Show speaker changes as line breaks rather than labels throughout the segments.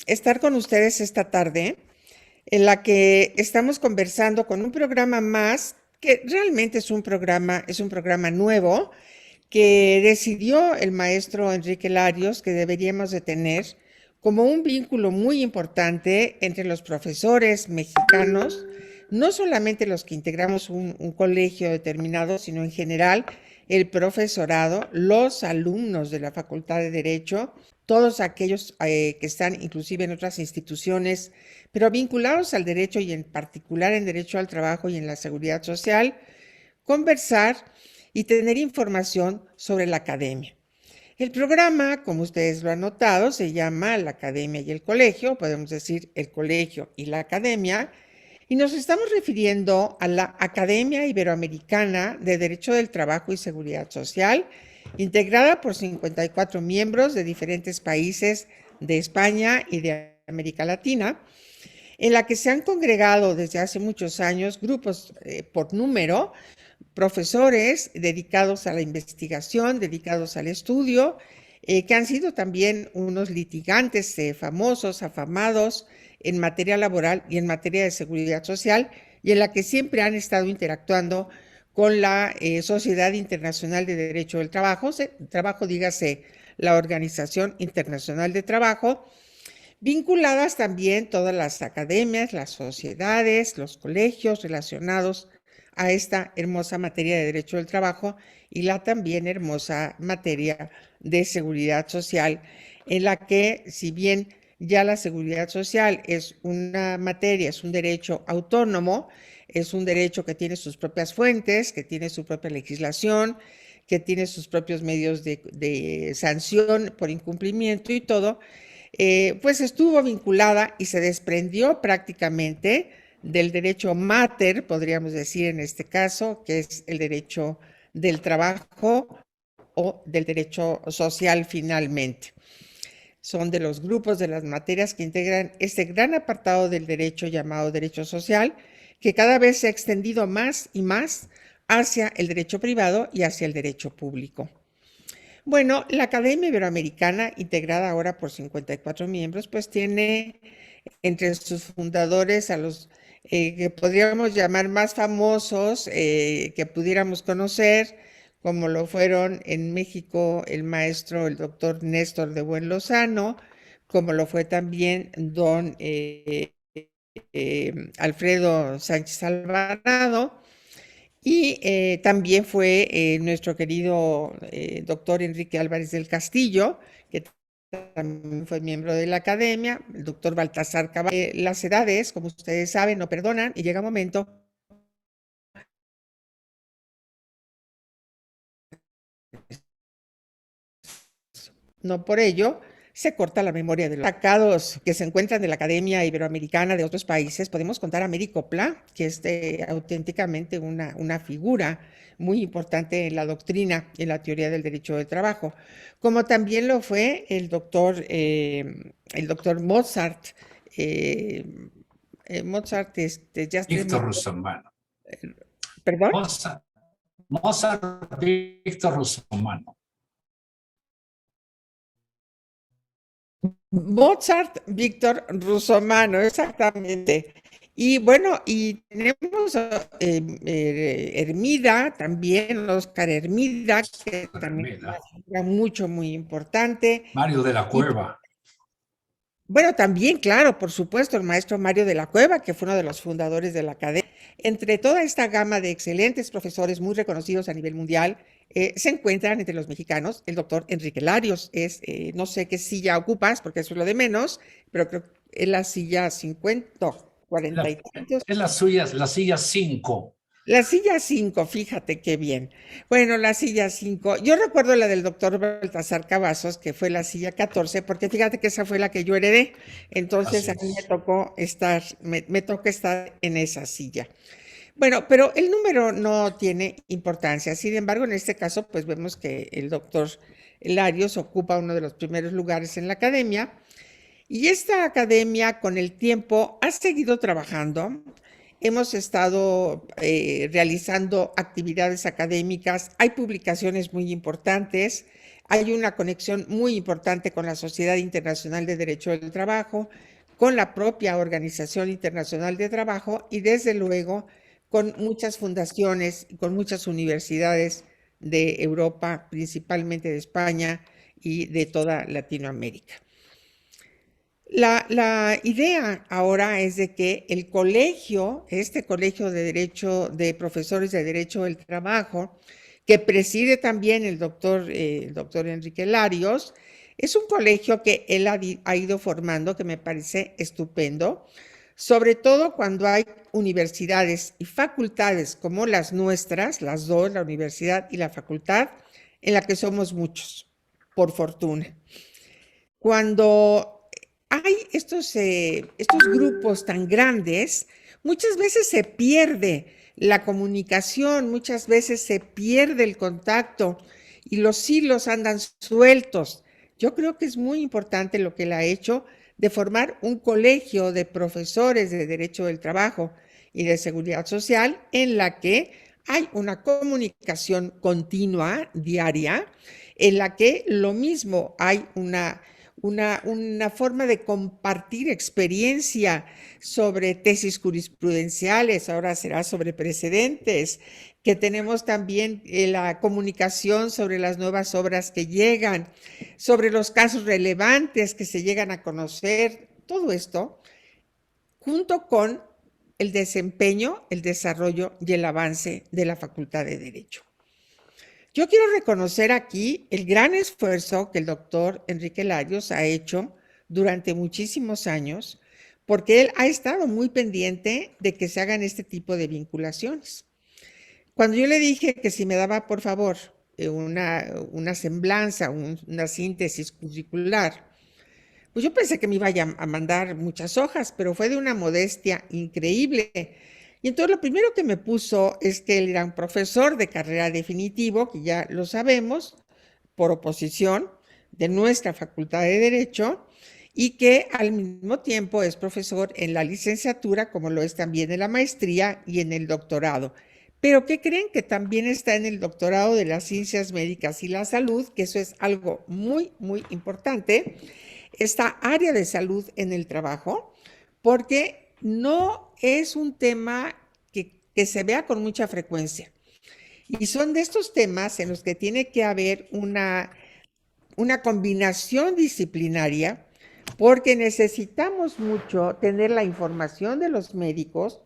estar con ustedes esta tarde, en la que estamos conversando con un programa más que realmente es un programa nuevo que decidió el maestro Enrique Larios que deberíamos de tener como un vínculo muy importante entre los profesores mexicanos, no solamente los que integramos un colegio determinado, sino en general el profesorado, los alumnos de la Facultad de Derecho, todos aquellos que están inclusive en otras instituciones, pero vinculados al derecho y en particular en derecho al trabajo y en la seguridad social, conversar y tener información sobre la academia. El programa, como ustedes lo han notado, se llama La Academia y el Colegio, podemos decir el colegio y la academia, y nos estamos refiriendo a la Academia Iberoamericana de Derecho del Trabajo y Seguridad Social, integrada por 54 miembros de diferentes países de España y de América Latina, en la que se han congregado desde hace muchos años grupos por número, profesores dedicados a la investigación, dedicados al estudio, que han sido también unos litigantes famosos, afamados en materia laboral y en materia de seguridad social, y en la que siempre han estado interactuando con la Sociedad Internacional de Derecho del Trabajo, dígase la Organización Internacional de Trabajo, vinculadas también todas las academias, las sociedades, los colegios relacionados a esta hermosa materia de derecho del trabajo y la también hermosa materia de seguridad social, en la que si bien ya la seguridad social es una materia, es un derecho autónomo, es un derecho que tiene sus propias fuentes, que tiene su propia legislación, que tiene sus propios medios de sanción por incumplimiento y todo, pues estuvo vinculada y se desprendió prácticamente del derecho mater, podríamos decir en este caso, que es el derecho del trabajo o del derecho social finalmente. Son de los grupos de las materias que integran este gran apartado del derecho llamado derecho social, que cada vez se ha extendido más y más hacia el derecho privado y hacia el derecho público. Bueno, la Academia Iberoamericana, integrada ahora por 54 miembros, pues tiene entre sus fundadores a los que podríamos llamar más famosos que pudiéramos conocer, como lo fueron en México el maestro, el doctor Néstor de Buen Lozano, como lo fue también don Alfredo Sánchez Alvarado, y también fue nuestro querido doctor Enrique Álvarez del Castillo, que también fue miembro de la academia, el doctor Baltasar Caballo. Las edades, como ustedes saben, no perdonan y llega un momento, no por ello, se corta la memoria de los destacados que se encuentran de la Academia Iberoamericana de otros países. Podemos contar a Américo Copla, que es auténticamente una figura muy importante en la doctrina y en la teoría del derecho del trabajo, como también lo fue el doctor Mozart. eh, Mozart, ya estoy
Víctor
muy...
Russomano.
¿Perdón?
Mozart, Mozart Víctor Russomano.
Mozart, Víctor Russomano, exactamente. Y bueno, y tenemos Hermida también, Oscar Hermida, que también es una figura muy importante.
Mario de la
Y
Cueva.
bueno, también, claro, por supuesto, el maestro Mario de la Cueva, que fue uno de los fundadores de la academia. Entre toda esta gama de excelentes profesores muy reconocidos a nivel mundial, se encuentran entre los mexicanos el doctor Enrique Larios. No sé qué silla ocupas, porque eso es lo de menos, pero creo que es la silla 50, 40 y tantos.
Es la silla 5.
La silla 5, fíjate qué bien. Bueno, la silla 5, yo recuerdo la del doctor Baltasar Cavazos, que fue la silla 14, porque fíjate que esa fue la que yo heredé. Entonces
Así
a mí me
es.
tocó estar, me toca estar en esa silla. Bueno, pero el número no tiene importancia. Sin embargo, en este caso, pues vemos que el doctor Larios ocupa uno de los primeros lugares en la academia. Y esta academia con el tiempo ha seguido trabajando hemos estado realizando actividades académicas, hay publicaciones muy importantes, hay una conexión muy importante con la Sociedad Internacional de Derecho del Trabajo, con la propia Organización Internacional de Trabajo y desde luego con muchas fundaciones y con muchas universidades de Europa, principalmente de España y de toda Latinoamérica. La idea ahora es de que el colegio, este colegio de derecho, de profesores de derecho del trabajo, que preside también el doctor Enrique Larios, es un colegio que él ha ido formando, que me parece estupendo, sobre todo cuando hay universidades y facultades como las nuestras, las dos, la universidad y la facultad, en la que somos muchos, por fortuna. Cuando hay estos grupos tan grandes, muchas veces se pierde la comunicación, muchas veces se pierde el contacto y los hilos andan sueltos. Yo creo que es muy importante lo que él ha hecho de formar un colegio de profesores de Derecho del Trabajo y de Seguridad Social en la que hay una comunicación continua, diaria, en la que lo mismo hay una forma de compartir experiencia sobre tesis jurisprudenciales, ahora será sobre precedentes, que tenemos también la comunicación sobre las nuevas obras que llegan, sobre los casos relevantes que se llegan a conocer, todo esto, junto con el desempeño, el desarrollo y el avance de la Facultad de Derecho. Yo quiero reconocer aquí el gran esfuerzo que el doctor Enrique Larios ha hecho durante muchísimos años, porque él ha estado muy pendiente de que se hagan este tipo de vinculaciones. Cuando yo le dije que si me daba, por favor, una semblanza, una síntesis curricular, pues yo pensé que me iba a mandar muchas hojas, pero fue de una modestia increíble. Y entonces lo primero que me puso es que él era un profesor de carrera definitivo, que ya lo sabemos, por oposición de nuestra Facultad de Derecho, y que al mismo tiempo es profesor en la licenciatura, como lo es también en la maestría y en el doctorado. Pero ¿qué creen? Que también está en el doctorado de las ciencias médicas y la salud, que eso es algo muy, muy importante, esta área de salud en el trabajo, porque no es un tema que se vea con mucha frecuencia. Y son de estos temas en los que tiene que haber una combinación disciplinaria, porque necesitamos mucho tener la información de los médicos,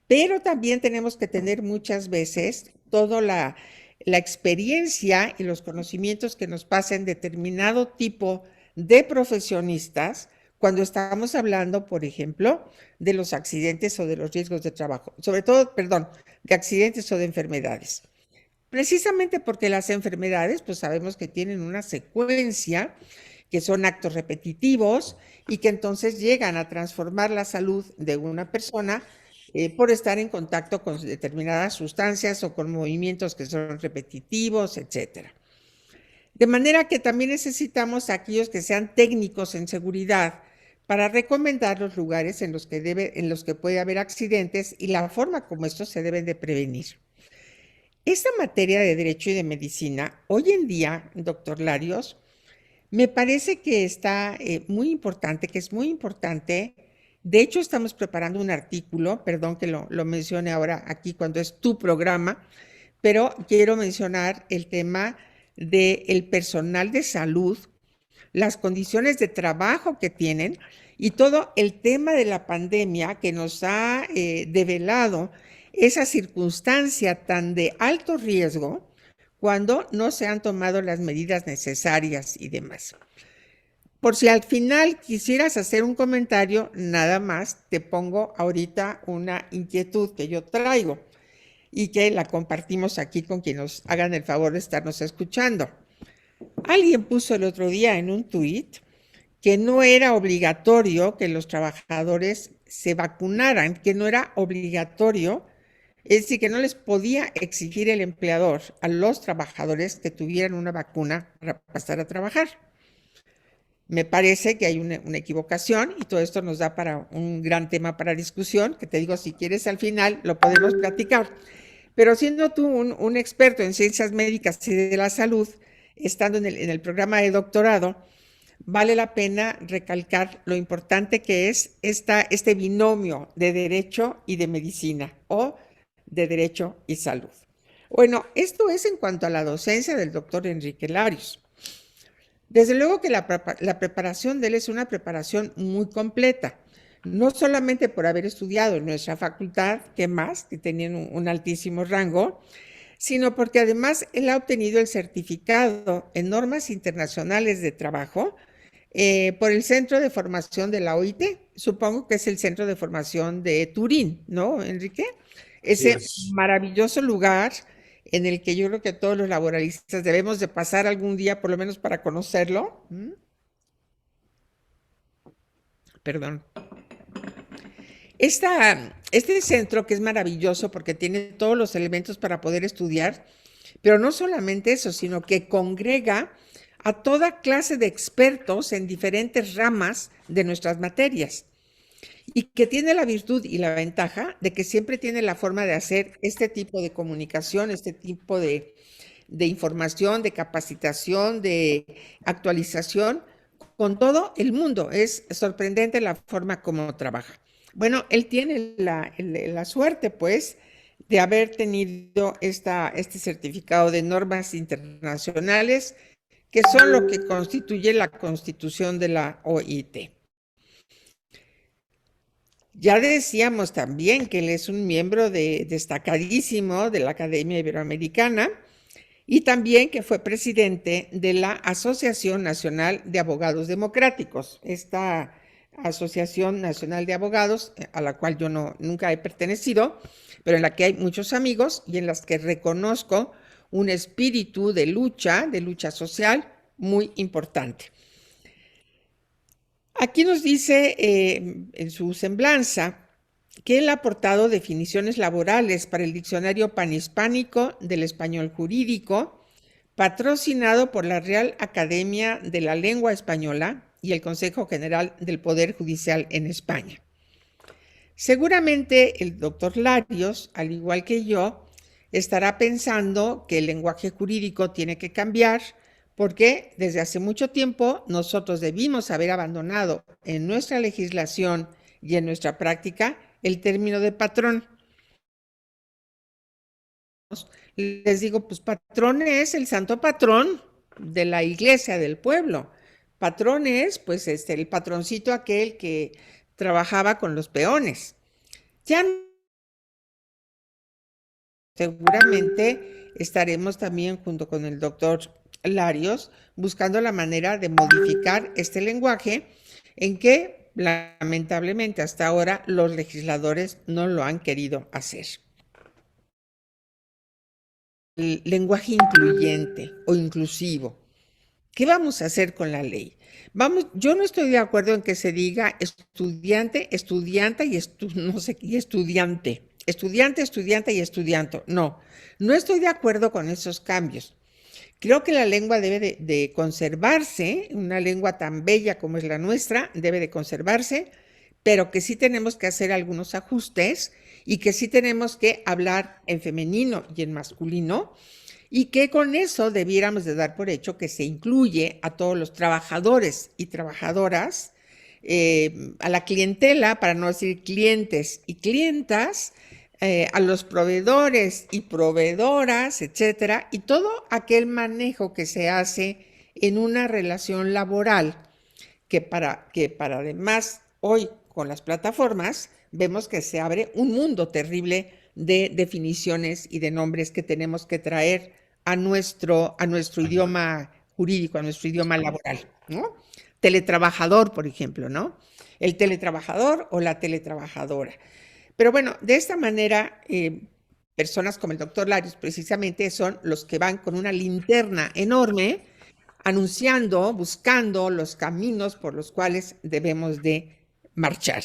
pero también tenemos que tener muchas veces toda la experiencia y los conocimientos que nos pasen determinado tipo de profesionistas cuando estamos hablando, por ejemplo, de los accidentes o de los riesgos de trabajo, sobre todo, perdón, de accidentes o de enfermedades. Precisamente porque las enfermedades, pues sabemos que tienen una secuencia, que son actos repetitivos y que entonces llegan a transformar la salud de una persona por estar en contacto con determinadas sustancias o con movimientos que son repetitivos, etcétera. De manera que también necesitamos a aquellos que sean técnicos en seguridad para recomendar los lugares en los que puede haber accidentes y la forma como estos se deben de prevenir. Esta materia de derecho y de medicina, hoy en día, doctor Larios, me parece que está muy importante, que es muy importante. De hecho, estamos preparando un artículo, perdón que lo mencione ahora aquí cuando es tu programa, pero quiero mencionar el tema del personal de salud, las condiciones de trabajo que tienen y todo el tema de la pandemia que nos ha develado esa circunstancia tan de alto riesgo cuando no se han tomado las medidas necesarias y demás. Por si al final quisieras hacer un comentario, nada más te pongo ahorita una inquietud que yo traigo y que la compartimos aquí con quienes nos hagan el favor de estarnos escuchando. Alguien puso el otro día en un tuit que no era obligatorio que los trabajadores se vacunaran, que no era obligatorio, es decir, que no les podía exigir el empleador a los trabajadores que tuvieran una vacuna para pasar a trabajar. Me parece que hay una equivocación y todo esto nos da para un gran tema para discusión, que te digo, si quieres al final lo podemos platicar. Pero siendo tú un experto en ciencias médicas y de la salud, estando en el programa de doctorado, vale la pena recalcar lo importante que es este binomio de derecho y de medicina o de derecho y salud. Bueno, esto es en cuanto a la docencia del doctor Enrique Larios. Desde luego que la preparación de él es una preparación muy completa, no solamente por haber estudiado en nuestra facultad, que más, que tenían un altísimo rango, sino porque además él ha obtenido el certificado en normas internacionales de trabajo por el Centro de Formación de la OIT, supongo que es el Centro de Formación de Turín, ¿no, Enrique?
Así
Ese
es.
maravilloso lugar en el que yo creo que todos los laboralistas debemos de pasar algún día, por lo menos para conocerlo. Perdón. Este centro que es maravilloso porque tiene todos los elementos para poder estudiar, pero no solamente eso, sino que congrega a toda clase de expertos en diferentes ramas de nuestras materias y que tiene la virtud y la ventaja de que siempre tiene la forma de hacer este tipo de comunicación, este tipo de información, de capacitación, de actualización con todo el mundo. Es sorprendente la forma como trabaja. Bueno, él tiene la suerte, pues, de haber tenido este certificado de normas internacionales, que son lo que constituye la constitución de la OIT. Ya decíamos también que él es un miembro destacadísimo de la Academia Iberoamericana y también que fue presidente de la Asociación Nacional de Abogados Democráticos, esta Asociación Nacional de Abogados, a la cual yo nunca he pertenecido, pero en la que hay muchos amigos y en las que reconozco un espíritu de lucha social muy importante. Aquí nos dice en su semblanza que él ha aportado definiciones laborales para el Diccionario Panhispánico del Español Jurídico, patrocinado por la Real Academia de la Lengua Española y el Consejo General del Poder Judicial en España. Seguramente el doctor Larios, al igual que yo, estará pensando que el lenguaje jurídico tiene que cambiar porque desde hace mucho tiempo nosotros debimos haber abandonado en nuestra legislación y en nuestra práctica el término de patrón. Les digo, pues patrón es el santo patrón de la iglesia, del pueblo. Patrón es, pues, el patroncito aquel que trabajaba con los peones. Ya seguramente estaremos también junto con el doctor Larios buscando la manera de modificar este lenguaje en que lamentablemente hasta ahora los legisladores no lo han querido hacer. El lenguaje incluyente o inclusivo. ¿Qué vamos a hacer con la ley? Yo no estoy de acuerdo en que se diga estudiante, estudianta y no sé, y estudiante. Estudiante, estudiante y estudiante. No estoy de acuerdo con esos cambios. Creo que la lengua debe de conservarse, una lengua tan bella como es la nuestra, debe de conservarse, pero que sí tenemos que hacer algunos ajustes y que sí tenemos que hablar en femenino y en masculino y que con eso debiéramos de dar por hecho que se incluye a todos los trabajadores y trabajadoras, a la clientela, para no decir clientes y clientas, a los proveedores y proveedoras, etcétera, y todo aquel manejo que se hace en una relación laboral que para además hoy con las plataformas vemos que se abre un mundo terrible de definiciones y de nombres que tenemos que traer a nuestro idioma jurídico, a nuestro idioma laboral, ¿no? Teletrabajador, por ejemplo, ¿no? El teletrabajador o la teletrabajadora. Pero bueno, de esta manera, personas como el doctor Larios precisamente son los que van con una linterna enorme anunciando, buscando los caminos por los cuales debemos de marchar.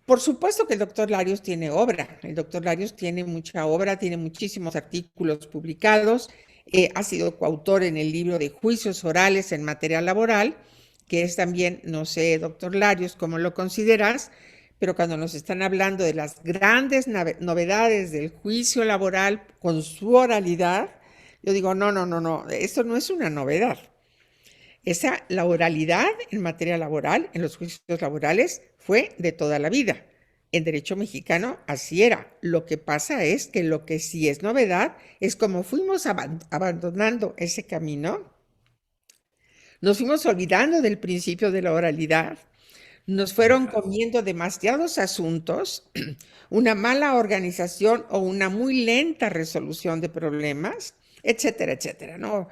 Por supuesto que el doctor Larios tiene obra, el doctor Larios tiene mucha obra, tiene muchísimos artículos publicados, ha sido coautor en el libro de juicios orales en materia laboral que es también, no sé, doctor Larios, cómo lo consideras, pero cuando nos están hablando de las grandes novedades del juicio laboral con su oralidad, yo digo, no, no, no, no, esto no es una novedad. La oralidad en materia laboral, en los juicios laborales, fue de toda la vida. En derecho mexicano así era. Lo que pasa es que lo que sí es novedad es como fuimos abandonando ese camino, nos fuimos olvidando del principio de la oralidad, nos fueron comiendo demasiados asuntos, una mala organización o una muy lenta resolución de problemas, etcétera, etcétera, ¿no?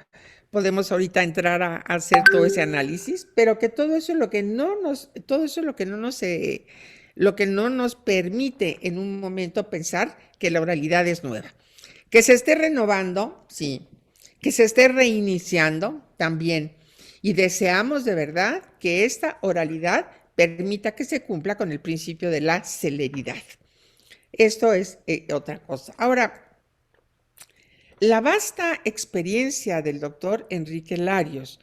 Podemos ahorita entrar a hacer todo ese análisis, pero que todo eso es lo que no nos, todo eso es lo que no nos permite en un momento pensar que la oralidad es nueva. Que se esté renovando, sí. Que se esté reiniciando, también. Y deseamos de verdad que esta oralidad permita que se cumpla con el principio de la celeridad. Esto es otra cosa. Ahora, la vasta experiencia del doctor Enrique Larios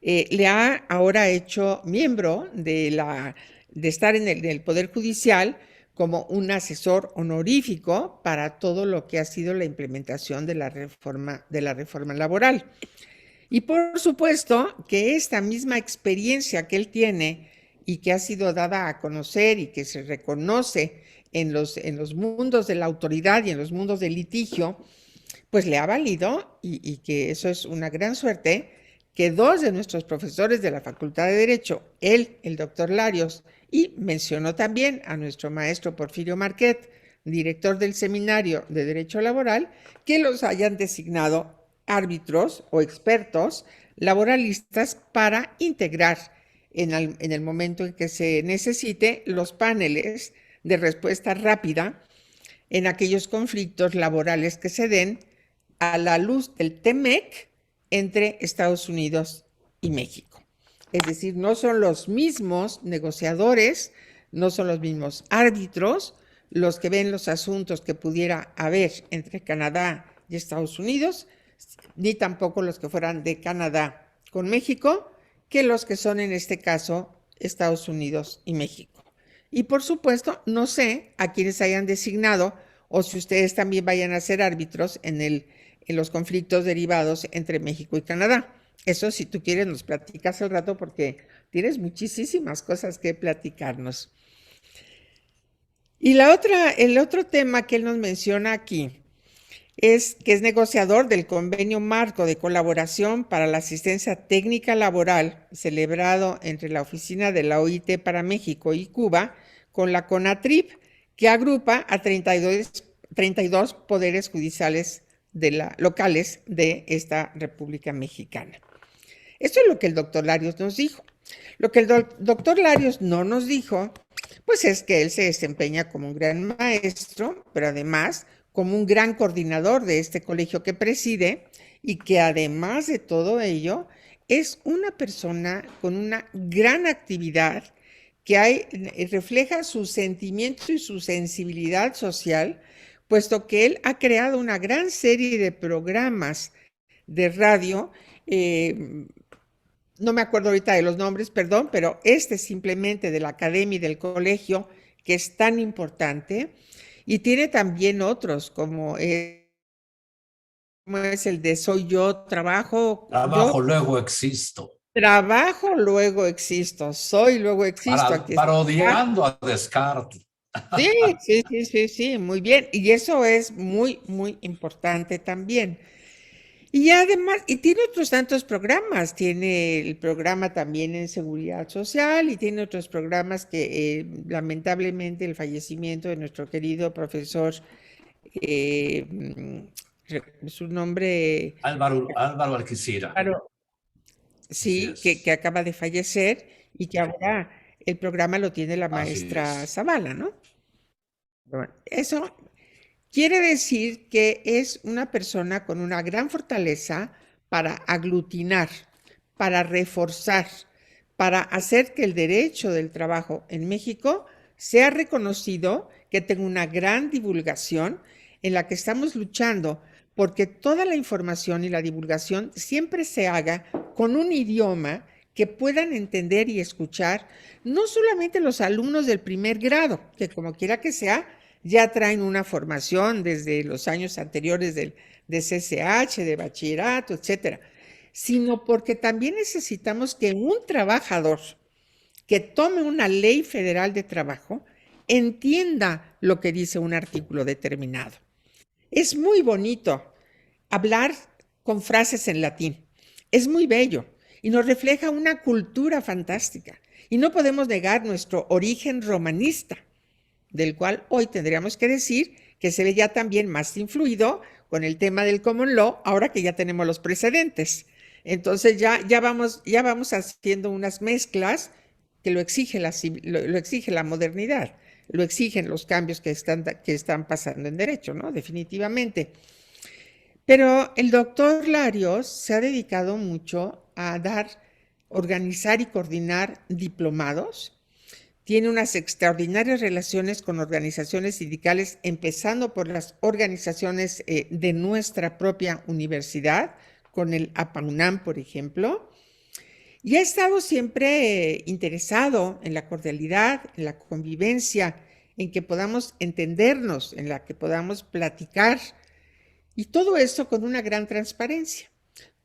le ha ahora hecho miembro de estar en el Poder Judicial como un asesor honorífico para todo lo que ha sido la implementación de la reforma laboral. Y por supuesto que esta misma experiencia que él tiene y que ha sido dada a conocer y que se reconoce en los mundos de la autoridad y en los mundos del litigio, pues le ha valido, y que eso es una gran suerte, que dos de nuestros profesores de la Facultad de Derecho, él, el doctor Larios, y mencionó también a nuestro maestro Porfirio Marquet, director del Seminario de Derecho Laboral, que los hayan designado árbitros o expertos laboralistas para integrar en el momento en que se necesite los paneles de respuesta rápida en aquellos conflictos laborales que se den a la luz del TEMEC entre Estados Unidos y México. Es decir, no son los mismos negociadores, no son los mismos árbitros los que ven los asuntos que pudiera haber entre Canadá y Estados Unidos, ni tampoco los que fueran de Canadá con México, que los que son en este caso Estados Unidos y México. Y por supuesto, no sé a quienes hayan designado o si ustedes también vayan a ser árbitros en los conflictos derivados entre México y Canadá. Eso, si tú quieres, nos platicas al rato porque tienes muchísimas cosas que platicarnos. Y el otro tema que él nos menciona aquí es que es negociador del convenio marco de colaboración para la asistencia técnica laboral celebrado entre la Oficina de la OIT para México y Cuba con la CONATRIP, que agrupa a 32 poderes judiciales locales de esta República Mexicana. Esto es lo que el doctor Larios nos dijo. Lo que el doctor Larios no nos dijo, pues es que él se desempeña como un gran maestro, pero además como un gran coordinador de este colegio que preside y que además de todo ello es una persona con una gran actividad que refleja su sentimiento y su sensibilidad social, puesto que él ha creado una gran serie de programas de radio, no me acuerdo ahorita de los nombres, perdón, pero simplemente de la academia y del colegio, que es tan importante, y tiene también otros, como es el de Soy Yo,
Trabajo, luego existo.
Trabajo, luego existo. Soy, luego existo.
Parodiando a Descartes.
Sí, muy bien. Y eso es muy, muy importante también. Y además, y tiene otros tantos programas, tiene el programa también en seguridad social y tiene otros programas que lamentablemente el fallecimiento de nuestro querido profesor, su nombre...
Álvaro Alquicira.
Claro, sí, que acaba de fallecer y que ahora el programa lo tiene la maestra Zavala, ¿no? Bueno, eso quiere decir que es una persona con una gran fortaleza para aglutinar, para reforzar, para hacer que el derecho del trabajo en México sea reconocido, que tenga una gran divulgación en la que estamos luchando porque toda la información y la divulgación siempre se haga con un idioma que puedan entender y escuchar no solamente los alumnos del primer grado, que como quiera que sea, ya traen una formación desde los años anteriores de CCH, de bachillerato, etcétera, sino porque también necesitamos que un trabajador que tome una ley federal de trabajo entienda lo que dice un artículo determinado. Es muy bonito hablar con frases en latín. Es muy bello y nos refleja una cultura fantástica. Y no podemos negar nuestro origen romanista, del cual hoy tendríamos que decir que se ve ya también más influido con el tema del common law, ahora que ya tenemos los precedentes. Entonces ya vamos haciendo unas mezclas que lo exige la modernidad, lo exigen los cambios que están pasando en derecho, ¿no? Definitivamente. Pero el doctor Larios se ha dedicado mucho a organizar y coordinar diplomados. Tiene unas extraordinarias relaciones con organizaciones sindicales, empezando por las organizaciones de nuestra propia universidad, con el APAUNAM, por ejemplo. Y ha estado siempre interesado en la cordialidad, en la convivencia, en que podamos entendernos, en la que podamos platicar. Y todo esto con una gran transparencia.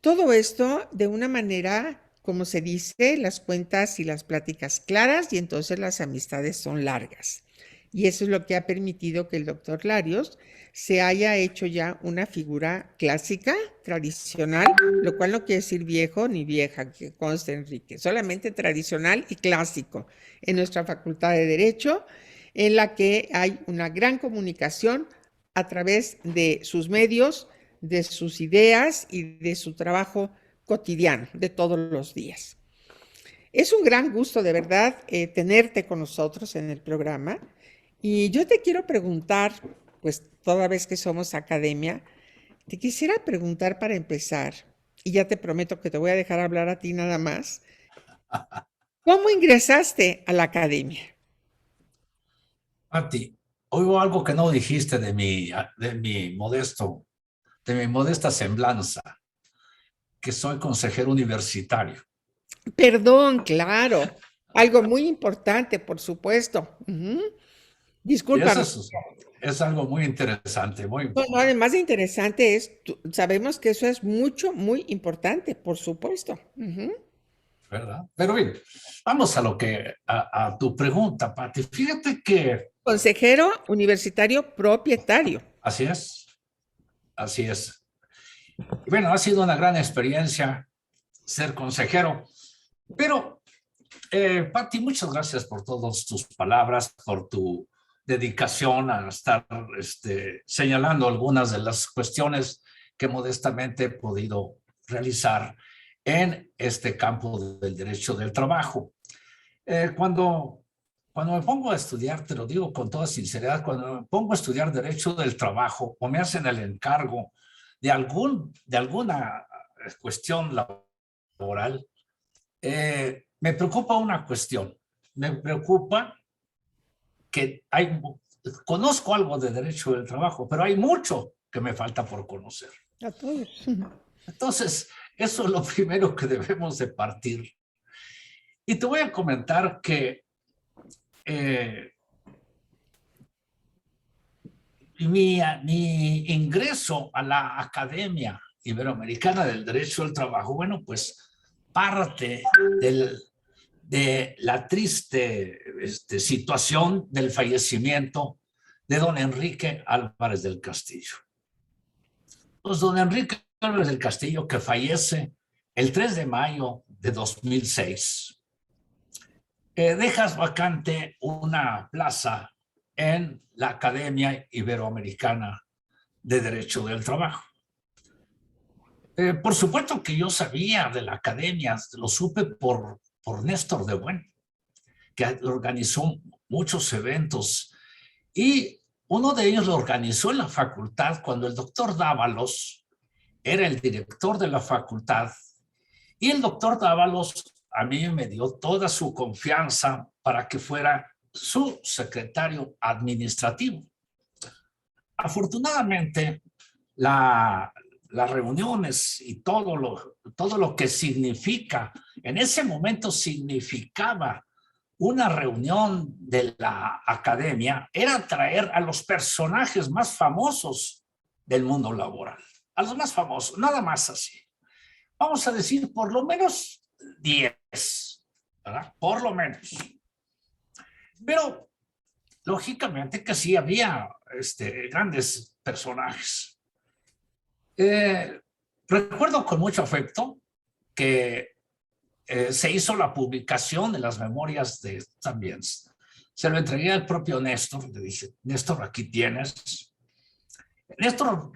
Todo esto de una manera, como se dice, las cuentas y las pláticas claras y entonces las amistades son largas. Y eso es lo que ha permitido que el doctor Larios se haya hecho ya una figura clásica, tradicional, lo cual no quiere decir viejo ni vieja, que conste, Enrique, solamente tradicional y clásico en nuestra Facultad de Derecho, en la que hay una gran comunicación a través de sus medios, de sus ideas y de su trabajo cotidiano de todos los días. Es un gran gusto, de verdad, tenerte con nosotros en el programa. Y yo te quiero preguntar, pues toda vez que somos academia, te quisiera preguntar para empezar, y ya te prometo que te voy a dejar hablar a ti nada más, ¿cómo ingresaste a la academia?
Pati, oigo algo que no dijiste de mi modesta semblanza, que soy consejero universitario.
Perdón, claro, algo muy importante, por supuesto.
Y eso
Discúlpame.
es algo muy interesante, muy,
No, además de interesante sabemos que eso es mucho, muy importante, por supuesto.
¿verdad? Pero bien, vamos a tu pregunta, Pati. Fíjate que
Consejero universitario propietario.
así es, así es. Y bueno, ha sido una gran experiencia ser consejero, pero Pati, muchas gracias por todas tus palabras, por tu dedicación a estar señalando algunas de las cuestiones que modestamente he podido realizar en este campo del derecho del trabajo. Cuando me pongo a estudiar, te lo digo con toda sinceridad, cuando me pongo a estudiar derecho del trabajo o me hacen el encargo de alguna cuestión laboral, me preocupa una cuestión. Me preocupa que conozco algo de derecho del trabajo, pero hay mucho que me falta por conocer.
A todos.
Entonces, eso es lo primero que debemos de partir. Y te voy a comentar que mi ingreso a la Academia Iberoamericana del Derecho del Trabajo, bueno, pues parte de la triste situación del fallecimiento de don Enrique Álvarez del Castillo. Pues don Enrique Álvarez del Castillo, que fallece el 3 de mayo de 2006, dejas vacante una plaza en la Academia Iberoamericana de Derecho del Trabajo. Por supuesto que yo sabía de la academia, lo supe por Néstor de Buen, que organizó muchos eventos y uno de ellos lo organizó en la facultad cuando el doctor Dávalos era el director de la facultad y el doctor Dávalos a mí me dio toda su confianza para que fuera su secretario administrativo. Afortunadamente, las reuniones y todo lo que significa, en ese momento significaba una reunión de la academia, era traer a los personajes más famosos del mundo laboral, a los más famosos, nada más así. Vamos a decir por lo menos 10, ¿verdad? Por lo menos. Pero lógicamente que sí había grandes personajes. Recuerdo con mucho afecto que se hizo la publicación de las memorias de también. Se lo entregué al propio Néstor, le dije, Néstor, aquí tienes. Néstor,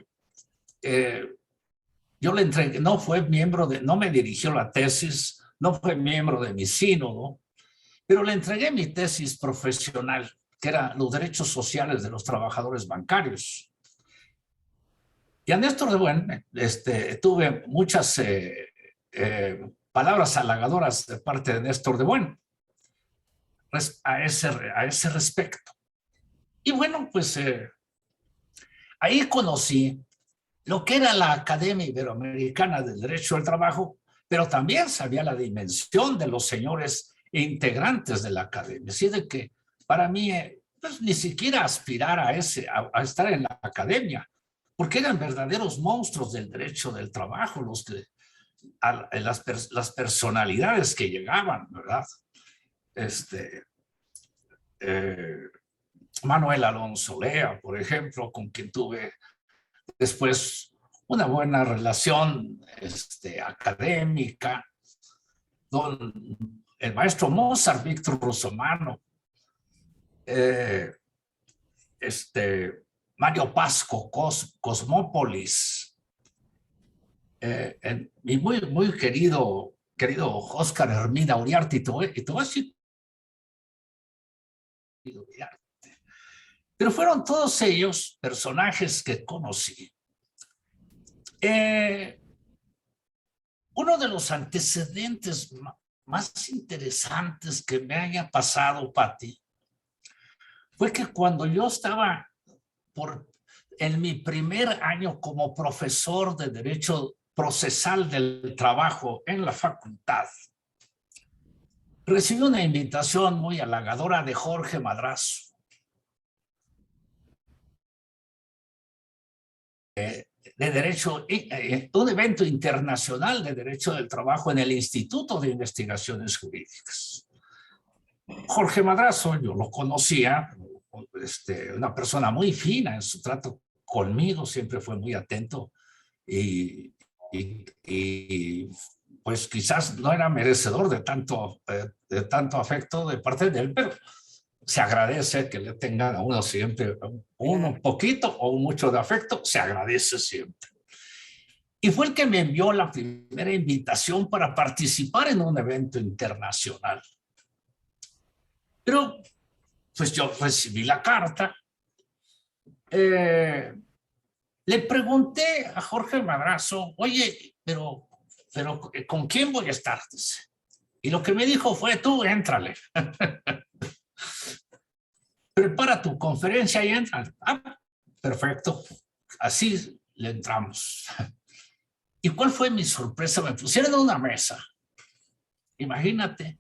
yo le entregué, no fue miembro no me dirigió la tesis, no fue miembro de mi sínodo, pero le entregué mi tesis profesional, que era los derechos sociales de los trabajadores bancarios. Y a Néstor de Buen tuve muchas palabras halagadoras de parte de Néstor de Buen a ese respecto. Y bueno, pues ahí conocí lo que era la Academia Iberoamericana del Derecho del Trabajo, pero también sabía la dimensión de los señores integrantes de la Academia. Así de que para mí, pues, ni siquiera aspirar a estar en la Academia, porque eran verdaderos monstruos del derecho del trabajo, las personalidades que llegaban, ¿verdad? Manuel Alonso Lea, por ejemplo, con quien tuve después una buena relación académica, el maestro Mozart, Víctor Russomano, Mario Pasco, Cosmópolis, y muy querido Óscar Hermida Uriarte, y todo así. Pero fueron todos ellos personajes que conocí. Uno de los antecedentes más interesantes que me haya pasado, Pati, fue que cuando yo estaba en mi primer año como profesor de Derecho Procesal del Trabajo en la facultad, recibí una invitación muy halagadora de Jorge Madrazo, de Derecho, un evento internacional de Derecho del Trabajo en el Instituto de Investigaciones Jurídicas. Jorge Madrazo, yo lo conocía, una persona muy fina en su trato conmigo, siempre fue muy atento y pues quizás no era merecedor de tanto afecto de parte de él, pero se agradece que le tengan a uno siempre un poquito o mucho de afecto, se agradece siempre. Y fue el que me envió la primera invitación para participar en un evento internacional. Pero pues yo recibí la carta. Le pregunté a Jorge Madrazo, oye, pero ¿con quién voy a estar? Y lo que me dijo fue, tú, éntrale. Prepara tu conferencia y entra. Ah, perfecto. Así le entramos. ¿Y cuál fue mi sorpresa? Me pusieron en una mesa. Imagínate,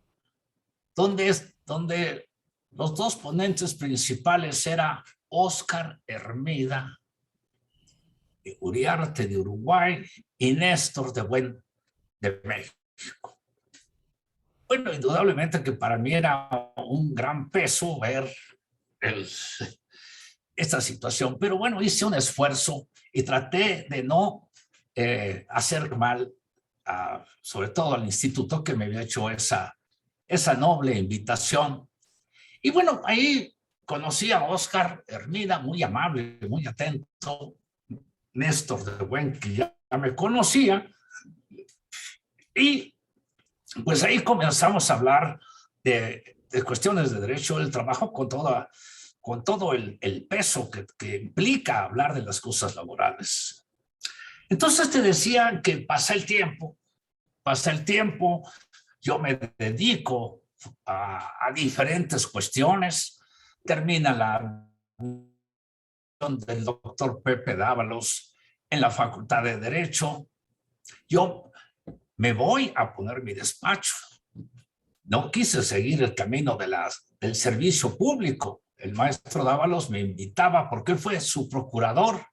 donde los dos ponentes principales eran Óscar Hermida Uriarte de Uruguay y Néstor de Buen de México. Bueno, indudablemente que para mí era un gran peso ver esta situación, pero bueno, hice un esfuerzo y traté de no hacer mal, sobre todo al instituto que me había hecho esa noble invitación. Y bueno, ahí conocí a Óscar Hermida, muy amable, muy atento, Néstor de Buen, que ya me conocía, y pues ahí comenzamos a hablar de cuestiones de derecho del trabajo con todo el peso que implica hablar de las cosas laborales. Entonces te decía que pasa el tiempo, yo me dedico a diferentes cuestiones, termina la del doctor Pepe Dávalos en la Facultad de Derecho. Yo me voy a poner mi despacho. No quise seguir el camino del servicio público. El maestro Dávalos me invitaba porque él fue su procurador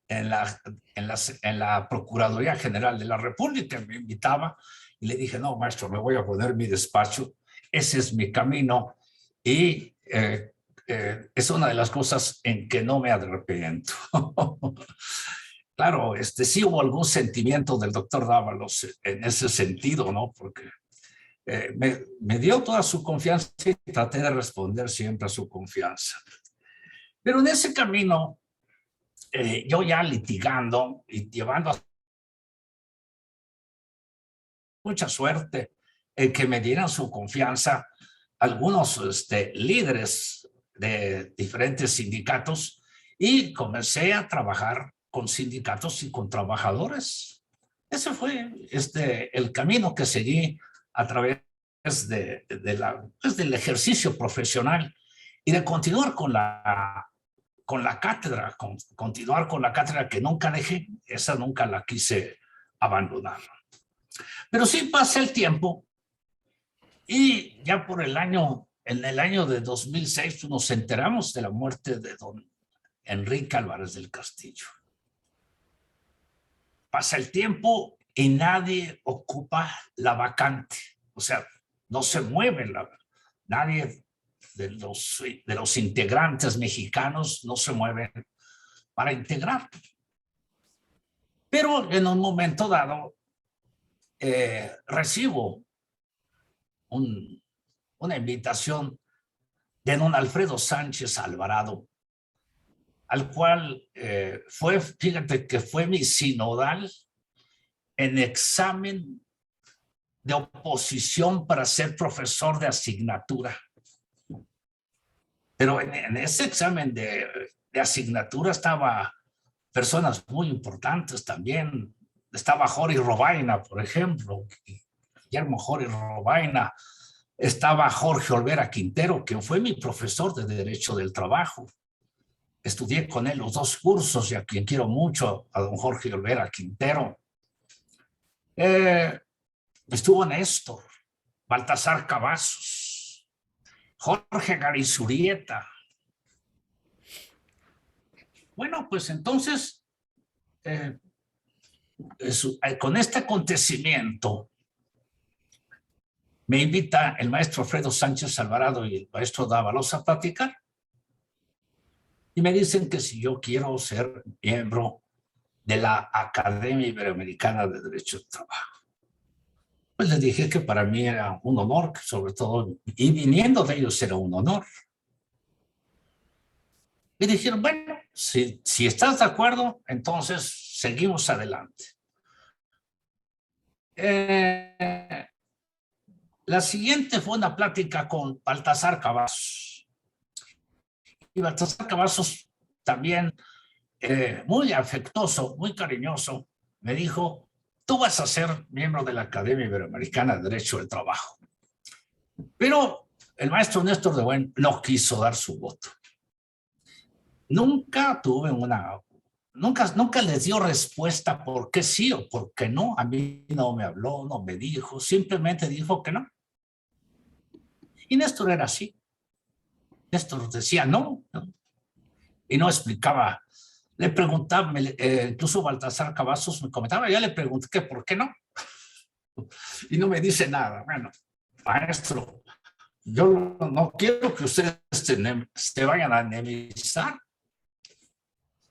en la Procuraduría General de la República. Me invitaba y le dije, no, maestro, me voy a poner mi despacho. Ese es mi camino y es una de las cosas en que no me arrepiento. Claro, sí hubo algún sentimiento del doctor Dávalos en ese sentido, ¿no? Porque me dio toda su confianza y traté de responder siempre a su confianza. Pero en ese camino, yo ya litigando y llevando mucha suerte en que me dieran su confianza algunos líderes de diferentes sindicatos y comencé a trabajar con sindicatos y con trabajadores. Ese fue el camino que seguí a través del ejercicio profesional y de continuar con la cátedra, continuar con la cátedra que nunca dejé, esa nunca la quise abandonar. Pero sí pasa el tiempo y ya en el año de 2006 nos enteramos de la muerte de don Enrique Álvarez del Castillo. Pasa el tiempo y nadie ocupa la vacante. O sea, no se mueve nadie de los integrantes mexicanos no se mueven para integrar. Pero en un momento dado recibo una invitación de don Alfredo Sánchez Alvarado, al cual fíjate que fue mi sinodal en examen de oposición para ser profesor de asignatura. Pero en ese examen de asignatura estaba personas muy importantes también. Estaba Jorge Robaina, por ejemplo, Guillermo Jorge Robaina. Estaba Jorge Olvera Quintero, que fue mi profesor de Derecho del Trabajo. Estudié con él los 2 cursos y a quien quiero mucho, a don Jorge Olvera Quintero. Estuvo Néstor, Baltasar Cavazos, Jorge Garizurieta. Bueno, pues entonces, con este acontecimiento, me invita el maestro Alfredo Sánchez Alvarado y el maestro Dávalos a platicar. Y me dicen que si yo quiero ser miembro de la Academia Iberoamericana de Derecho del Trabajo. Pues les dije que para mí era un honor, sobre todo, y viniendo de ellos era un honor. Y dijeron, bueno, si estás de acuerdo, entonces seguimos adelante. La siguiente fue una plática con Baltasar Cavazos. Y Baltasar Cavazos también, muy afectuoso, muy cariñoso, me dijo, tú vas a ser miembro de la Academia Iberoamericana de Derecho del Trabajo. Pero el maestro Néstor de Buen no quiso dar su voto. Nunca les dio respuesta por qué sí o por qué no. A mí no me habló, no me dijo, simplemente dijo que no. Y Néstor era así. Néstor decía no, y no explicaba. Le preguntaba, incluso Baltasar Cavazos me comentaba, ya le pregunté que por qué no. Y no me dice nada. Bueno, maestro, yo no quiero que ustedes se vayan a enemizar.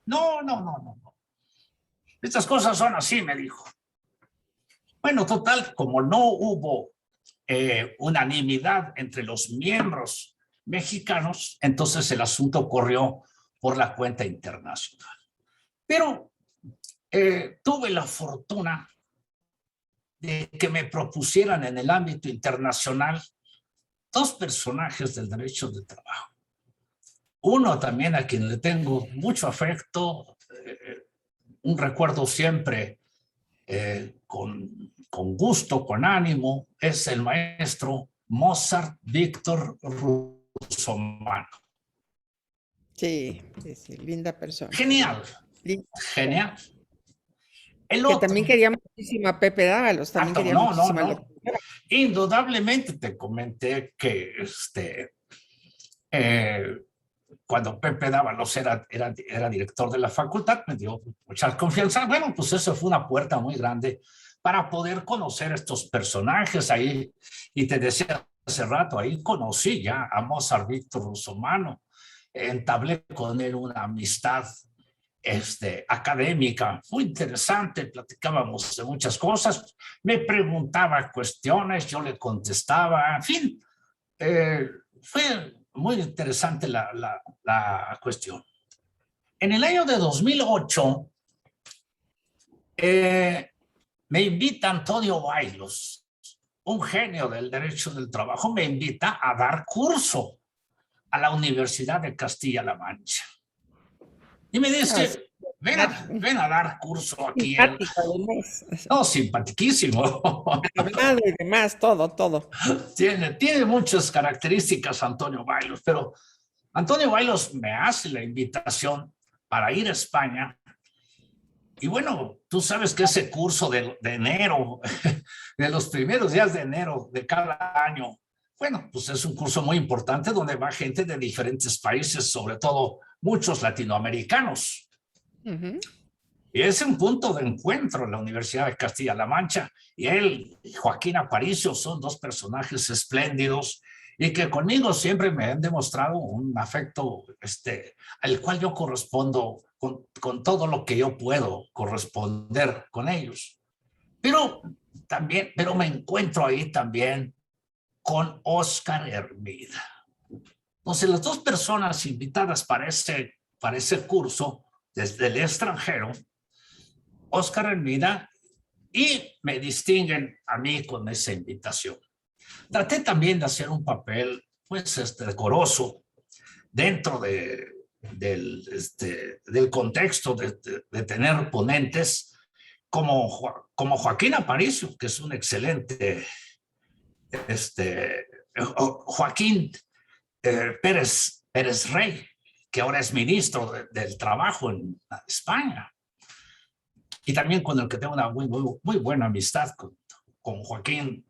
No. Estas cosas son así, me dijo. Bueno, total, como no hubo unanimidad entre los miembros mexicanos, entonces el asunto corrió por la cuenta internacional. Pero tuve la fortuna de que me propusieran en el ámbito internacional 2 personajes del derecho del trabajo. Uno también a quien le tengo mucho afecto, un recuerdo siempre con gusto, con ánimo, es el maestro Mozart Víctor Russomano.
Sí, linda persona.
Genial. El
Que
otro,
también quería muchísimo a Pepe Dávalos, también quería
no, no,
muchísimo al
no.
doctor.
Indudablemente te comenté que eh, cuando Pepe Dávalos era director de la facultad, me dio mucha confianza. Bueno, pues eso fue una puerta muy grande para poder conocer estos personajes ahí. Y te decía hace rato, ahí conocí ya a Mozart Víctor Russomano, entablé con él una amistad académica muy interesante, platicábamos de muchas cosas, me preguntaba cuestiones, yo le contestaba, en fin, fue muy interesante la cuestión. En el año de 2008, me invita Antonio Bailos, un genio del derecho del trabajo, me invita a dar curso a la Universidad de Castilla-La Mancha. Y me
Ah, sí,
dice, ven a dar curso aquí.
simpático, además.
No, simpatiquísimo.
Hablado y demás, todo, todo.
Tiene muchas características Antonio Bailos, pero Antonio Bailos me hace la invitación para ir a España. Y bueno, tú sabes que ese curso de enero, de los primeros días de enero de cada año, bueno, pues es un curso muy importante donde va gente de diferentes países, sobre todo muchos latinoamericanos.
Ujú.
Y es un punto de encuentro en la Universidad de Castilla-La Mancha. Y él y Joaquín Aparicio son dos personajes espléndidos y que conmigo siempre me han demostrado un afecto al cual yo correspondo con todo lo que yo puedo corresponder con ellos. Pero me encuentro ahí también con Oscar Hermida. Entonces, las dos personas invitadas para ese curso desde el extranjero, Oscar Hermida, y me distinguen a mí con esa invitación. Traté también de hacer un papel, pues, decoroso dentro del contexto de tener ponentes como Joaquín Aparicio, que es un excelente, Joaquín Pérez Rey, que ahora es ministro del Trabajo en España. Y también con el que tengo una muy buena amistad con Joaquín.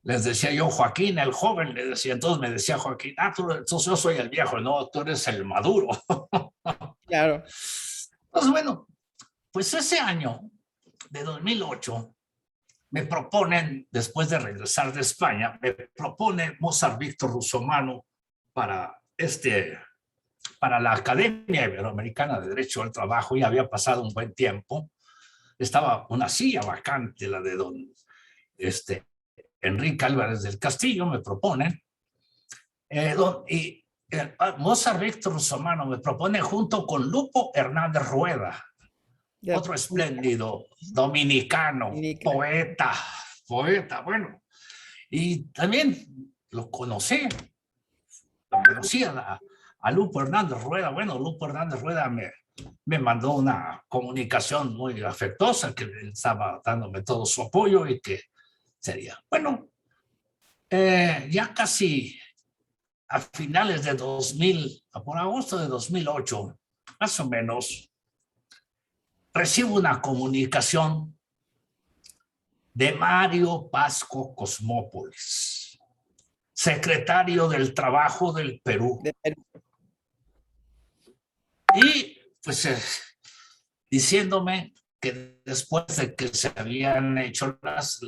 Les decía yo, Joaquín, el joven, le decía, entonces me decía Joaquín, entonces yo soy el viejo, no, tú eres el maduro.
Claro.
Entonces, bueno, pues ese año de 2008 me proponen, después de regresar de España, me propone Mozart Víctor Russomano para para la Academia Iberoamericana de Derecho al Trabajo. Ya había pasado un buen tiempo, estaba una silla vacante, la de don Enrique Álvarez del Castillo, me proponen, Mozart Víctor Russomano me propone junto con Lupo Hernández Rueda,
De
otro espléndido dominicano,
Dominica.
poeta, bueno, y también lo conocía a Lupo Hernández Rueda. Bueno, Lupo Hernández Rueda me mandó una comunicación muy afectuosa, que estaba dándome todo su apoyo y que sería. Bueno, ya casi a finales de 2000, por agosto de 2008, más o menos, recibo una comunicación de Mario Pasco Cosmópolis, secretario del Trabajo del Perú.
De Perú.
Y pues diciéndome que después de que se habían hecho las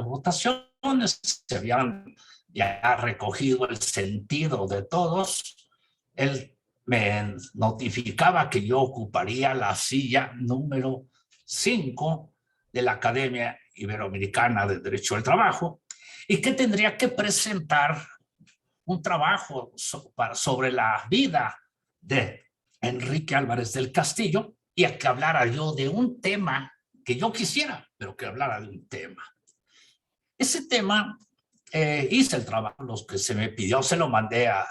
votaciones, se habían ya recogido el sentido de todos, él me notificaba que yo ocuparía la silla número 5 de la Academia Iberoamericana de Derecho al Trabajo y que tendría que presentar un trabajo sobre la vida de Enrique Álvarez del Castillo y a que hablara yo de un tema que yo quisiera, pero que hablara de un tema. Ese tema, hice el trabajo, los que se me pidió, se lo mandé a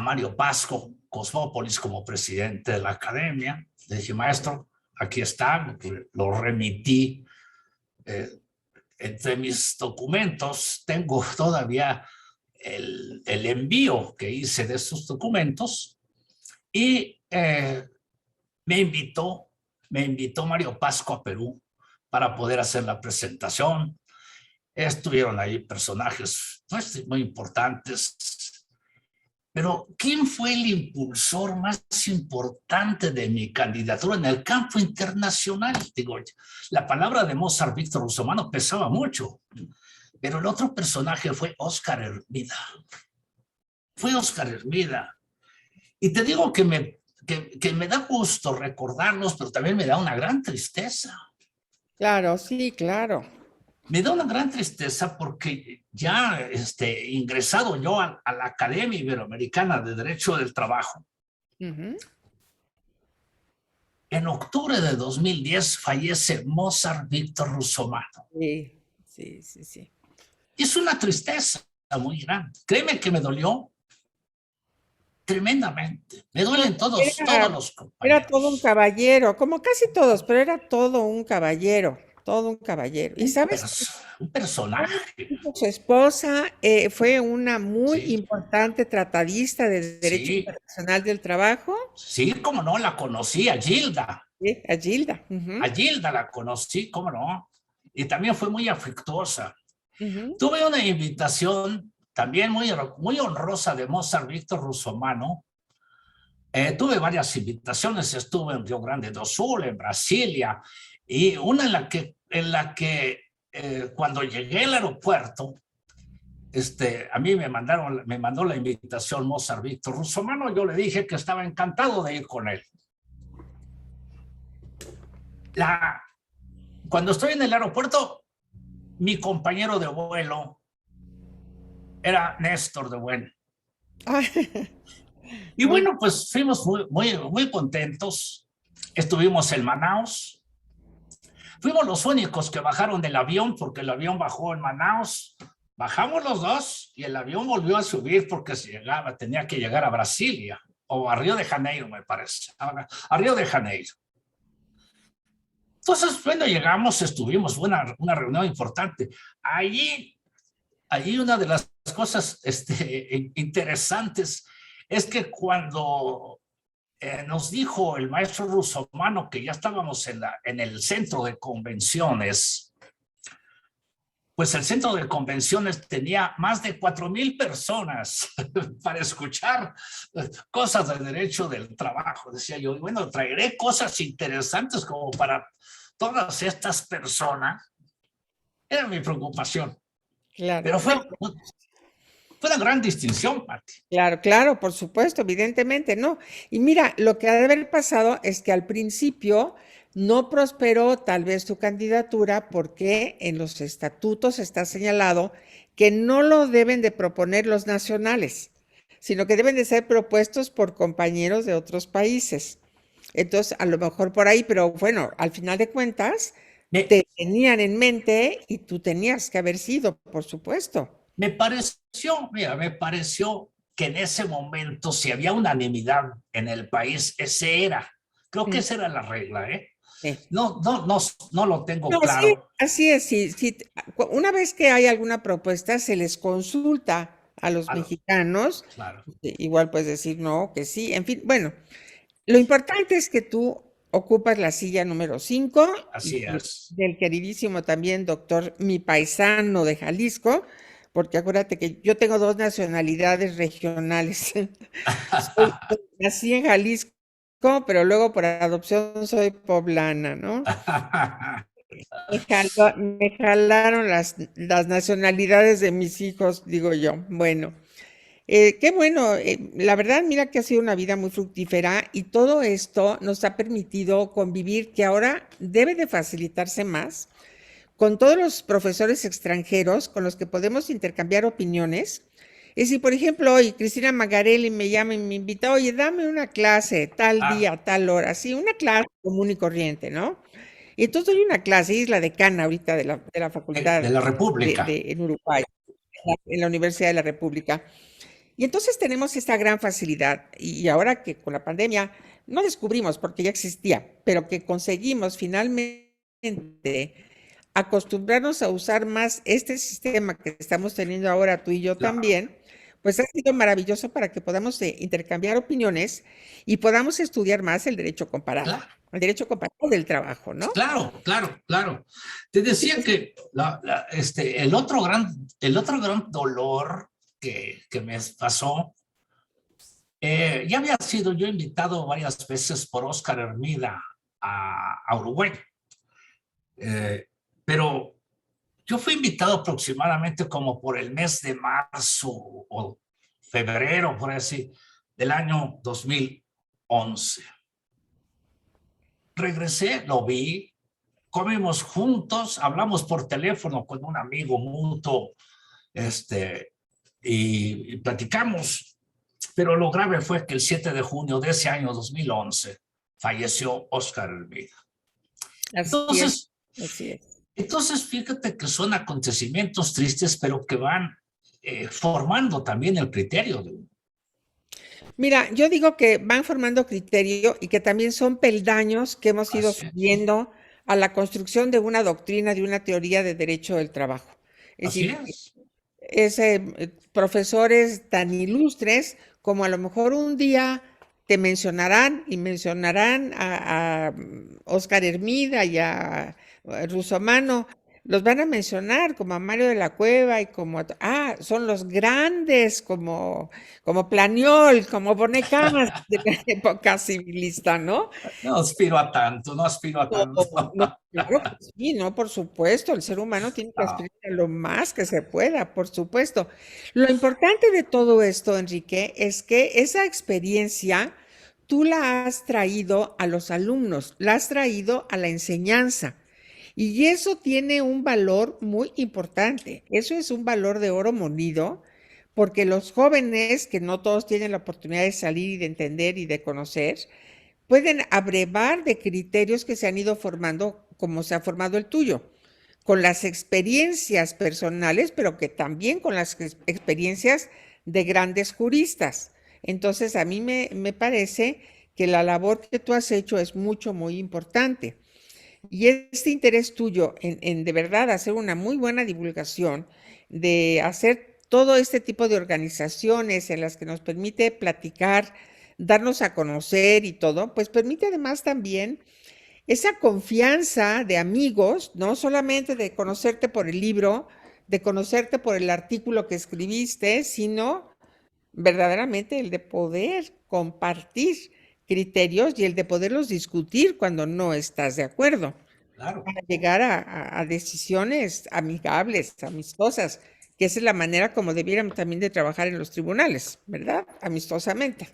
Mario Pasco Cosmópolis como presidente de la academia. Le dije, maestro, aquí está, lo remití. Entre mis documentos tengo todavía el envío que hice de esos documentos y me invitó Mario Pasco a Perú para poder hacer la presentación. Estuvieron ahí personajes pues, muy importantes. Pero, ¿quién fue el impulsor más importante de mi candidatura en el campo internacional? Digo, la palabra de Mozart Víctor Russomano pesaba mucho, pero el otro personaje fue Óscar Hermida. Fue Óscar Hermida. Y te digo que me da gusto recordarlos, pero también me da una gran tristeza.
Claro, sí, claro.
Me da una gran tristeza porque ya ingresado yo a la Academia Iberoamericana de Derecho del Trabajo, en octubre de 2010 fallece Mozart Víctor Russomano.
Sí, sí, sí, sí.
Es una tristeza muy grande. Créeme que me dolió tremendamente. Me duelen todos los compañeros.
Era todo un caballero, como casi todos, pero era todo un caballero, todo un caballero. Y sabes,
Un personaje.
su esposa fue una muy
Sí.
importante tratadista de Derecho
Sí.
Internacional del Trabajo.
Sí, cómo no, la conocí, a Gilda.
Sí, a Gilda.
A Gilda la conocí, cómo no. Y también fue muy afectuosa.
Ujú.
Tuve una invitación también muy honrosa de Mozart Víctor Russomano. Tuve varias invitaciones, estuve en Río Grande do Sul, en Brasilia, y una en la que cuando llegué al aeropuerto, a mí me mandó la invitación Mozart Víctor Russomano. Yo le dije que estaba encantado de ir con él. Cuando estoy en el aeropuerto, mi compañero de vuelo era Néstor de Buen. Y bueno, pues fuimos muy contentos. Estuvimos en Manaus. Fuimos los únicos que bajaron del avión porque el avión bajó en Manaus. Bajamos los dos y el avión volvió a subir porque tenía que llegar a Brasilia o a Río de Janeiro, me parece. A Río de Janeiro. Entonces, cuando llegamos, estuvimos una reunión importante. Allí una de las cosas interesantes es que cuando nos dijo el maestro Russomano que ya estábamos en el centro de convenciones, pues el centro de convenciones tenía más de 4,000 personas para escuchar cosas de derecho del trabajo. Decía yo, bueno, traeré cosas interesantes como para todas estas personas. Era mi preocupación.
Claro.
Pero fue una gran distinción, Pati.
Claro, claro, por supuesto, evidentemente, ¿no? Y mira, lo que ha de haber pasado es que al principio no prosperó tal vez tu candidatura porque en los estatutos está señalado que no lo deben de proponer los nacionales, sino que deben de ser propuestos por compañeros de otros países. Entonces, a lo mejor por ahí, pero bueno, al final de cuentas, te tenían en mente y tú tenías que haber sido, por supuesto.
Me pareció que en ese momento, si había unanimidad en el país, creo que esa era la regla, ¿eh?
Sí.
No lo tengo
No,
claro.
sí, así es, sí. Una vez que hay alguna propuesta, se les consulta a los mexicanos.
Claro.
Igual puedes decir no, que sí, en fin. Bueno, lo importante es que tú ocupas la silla número 5.
Así es.
Del queridísimo también doctor, mi paisano de Jalisco, porque acuérdate que yo tengo 2 nacionalidades regionales. Nací en Jalisco, pero luego por adopción soy poblana, ¿no? Me jalaron las nacionalidades de mis hijos, digo yo. Bueno, qué bueno. La verdad, mira que ha sido una vida muy fructífera y todo esto nos ha permitido convivir, que ahora debe de facilitarse más, con todos los profesores extranjeros con los que podemos intercambiar opiniones. Y si, por ejemplo, hoy Cristina Magarelli me llama y me invita, oye, dame una clase tal día, tal hora, sí, una clase común y corriente, ¿no? Y entonces doy una clase, Isla Decana ahorita de la Facultad
de la República.
En Uruguay, en la Universidad de la República. Y entonces tenemos esta gran facilidad, y ahora que con la pandemia no descubrimos porque ya existía, pero que conseguimos finalmente acostumbrarnos a usar más este sistema que estamos teniendo ahora tú y yo también, Pues ha sido maravilloso para que podamos intercambiar opiniones y podamos estudiar más
Claro,
el derecho comparado del trabajo, ¿no?
claro, claro, claro. Te decía que el otro gran dolor que me pasó, ya había sido yo invitado varias veces por Oscar Hermida a Uruguay, eh, pero yo fui invitado aproximadamente como por el mes de marzo o febrero, por así, del año 2011. Regresé, lo vi, comimos juntos, hablamos por teléfono con un amigo mutuo, y platicamos. Pero lo grave fue que el 7 de junio de ese año 2011 falleció Oscar Hermida.
Así es,
Entonces,
así es.
entonces fíjate que son acontecimientos tristes, pero que van formando también el criterio de uno.
Mira, yo digo que van formando criterio y que también son peldaños que hemos ido
Así es,
subiendo a la construcción de una doctrina, de una teoría de derecho del trabajo. Es
así
decir,
es.
profesores tan ilustres como a lo mejor un día te mencionarán y mencionarán a Oscar Hermida y a Rusomano, los van a mencionar como a Mario de la Cueva y como, son los grandes, como Planiol, como Bonecas de la época civilista, ¿no?
No aspiro a tanto, no aspiro a
No,
tanto.
no, claro que sí, no, por supuesto, el ser humano tiene que
No,
aspirar a lo más que se pueda, por supuesto. Lo importante de todo esto, Enrique, es que esa experiencia tú la has traído a los alumnos, la has traído a la enseñanza. Y eso tiene un valor muy importante. Eso es un valor de oro molido, porque los jóvenes, que no todos tienen la oportunidad de salir y de entender y de conocer, pueden abrevar de criterios que se han ido formando como se ha formado el tuyo, con las experiencias personales, pero que también con las experiencias de grandes juristas. Entonces, a mí me parece que la labor que tú has hecho es mucho, muy importante. Y este interés tuyo en de verdad hacer una muy buena divulgación, de hacer todo este tipo de organizaciones en las que nos permite platicar, darnos a conocer y todo, pues permite además también esa confianza de amigos, no solamente de conocerte por el libro, de conocerte por el artículo que escribiste, sino verdaderamente el de poder compartir criterios y el de poderlos discutir cuando no estás de acuerdo,
claro,
para llegar a decisiones amigables, amistosas, que esa es la manera como debiéramos también de trabajar en los tribunales, ¿verdad? Amistosamente.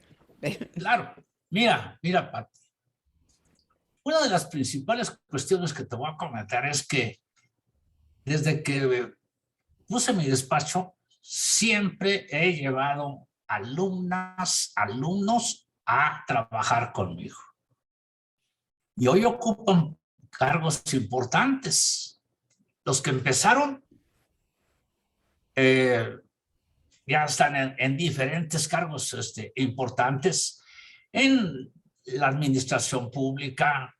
claro. Mira, mira, Pat, una de las principales cuestiones que te voy a comentar es que desde que puse mi despacho, siempre he llevado alumnas, alumnos a trabajar conmigo. Y hoy ocupan cargos importantes. Los que empezaron eh, ya están en diferentes cargos importantes en la administración pública,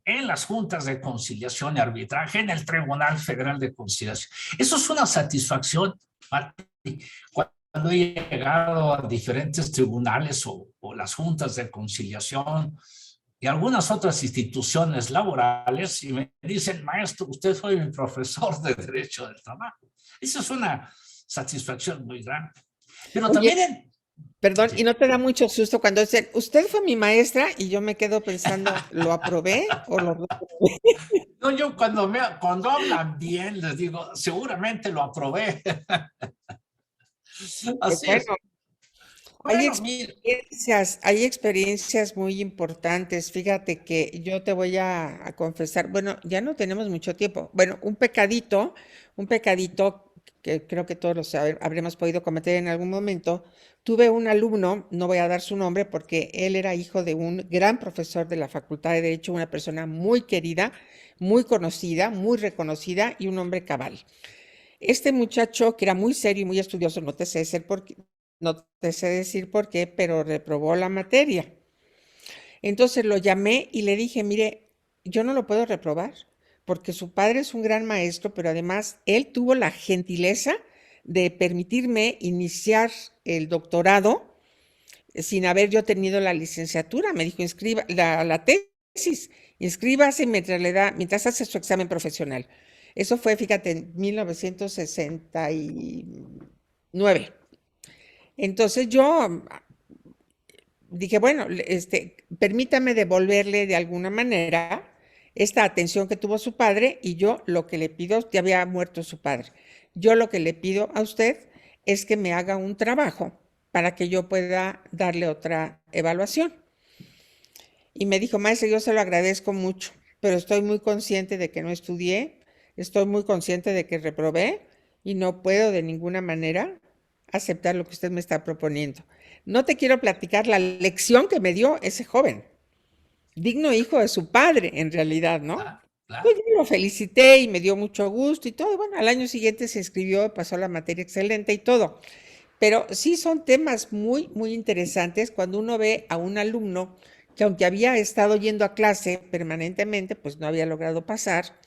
en las juntas de conciliación y arbitraje, en el Tribunal Federal de Conciliación. Eso es una satisfacción, cuando he llegado a diferentes tribunales o las juntas de conciliación y algunas otras instituciones laborales y me dicen, maestro, usted fue mi profesor de Derecho del Trabajo. Esa es una satisfacción muy grande. Pero
Oye,
también en...
perdón, ¿y
Sí.
no te da mucho susto cuando dicen, usted fue mi maestra y yo me quedo pensando, ¿lo aprobé o lo reprobé?
No, yo cuando hablan bien les digo, seguramente lo aprobé.
Pues
Así es.
bueno,
Bueno, mira,
hay experiencias muy importantes. Fíjate que yo te voy a confesar, bueno, ya no tenemos mucho tiempo. Bueno, un pecadito que creo que todos los habremos podido cometer en algún momento. Tuve un alumno, no voy a dar su nombre porque él era hijo de un gran profesor de la Facultad de Derecho, una persona muy querida, muy conocida, muy reconocida y un hombre cabal. Este muchacho, que era muy serio y muy estudioso, no te sé decir por qué, pero reprobó la materia. Entonces lo llamé y le dije, mire, yo no lo puedo reprobar, porque su padre es un gran maestro, pero además él tuvo la gentileza de permitirme iniciar el doctorado sin haber yo tenido la licenciatura. Me dijo, inscriba la tesis, inscríbase mientras hace su examen profesional. Eso fue, fíjate, en 1969. Entonces yo dije, bueno, permítame devolverle de alguna manera esta atención que tuvo su padre, y yo lo que le pido, ya había muerto su padre, yo lo que le pido a usted es que me haga un trabajo para que yo pueda darle otra evaluación. Y me dijo, maestra, yo se lo agradezco mucho, pero estoy muy consciente de que no estudié, estoy muy consciente de que reprobé y no puedo de ninguna manera aceptar lo que usted me está proponiendo. No te quiero platicar la lección que me dio ese joven, digno hijo de su padre, en realidad, ¿no?
Claro, claro.
Pues yo lo felicité y me dio mucho gusto y todo. Bueno, al año siguiente se inscribió, pasó la materia excelente y todo. Pero sí son temas muy, muy interesantes cuando uno ve a un alumno que, aunque había estado yendo a clase permanentemente, pues no había logrado pasar.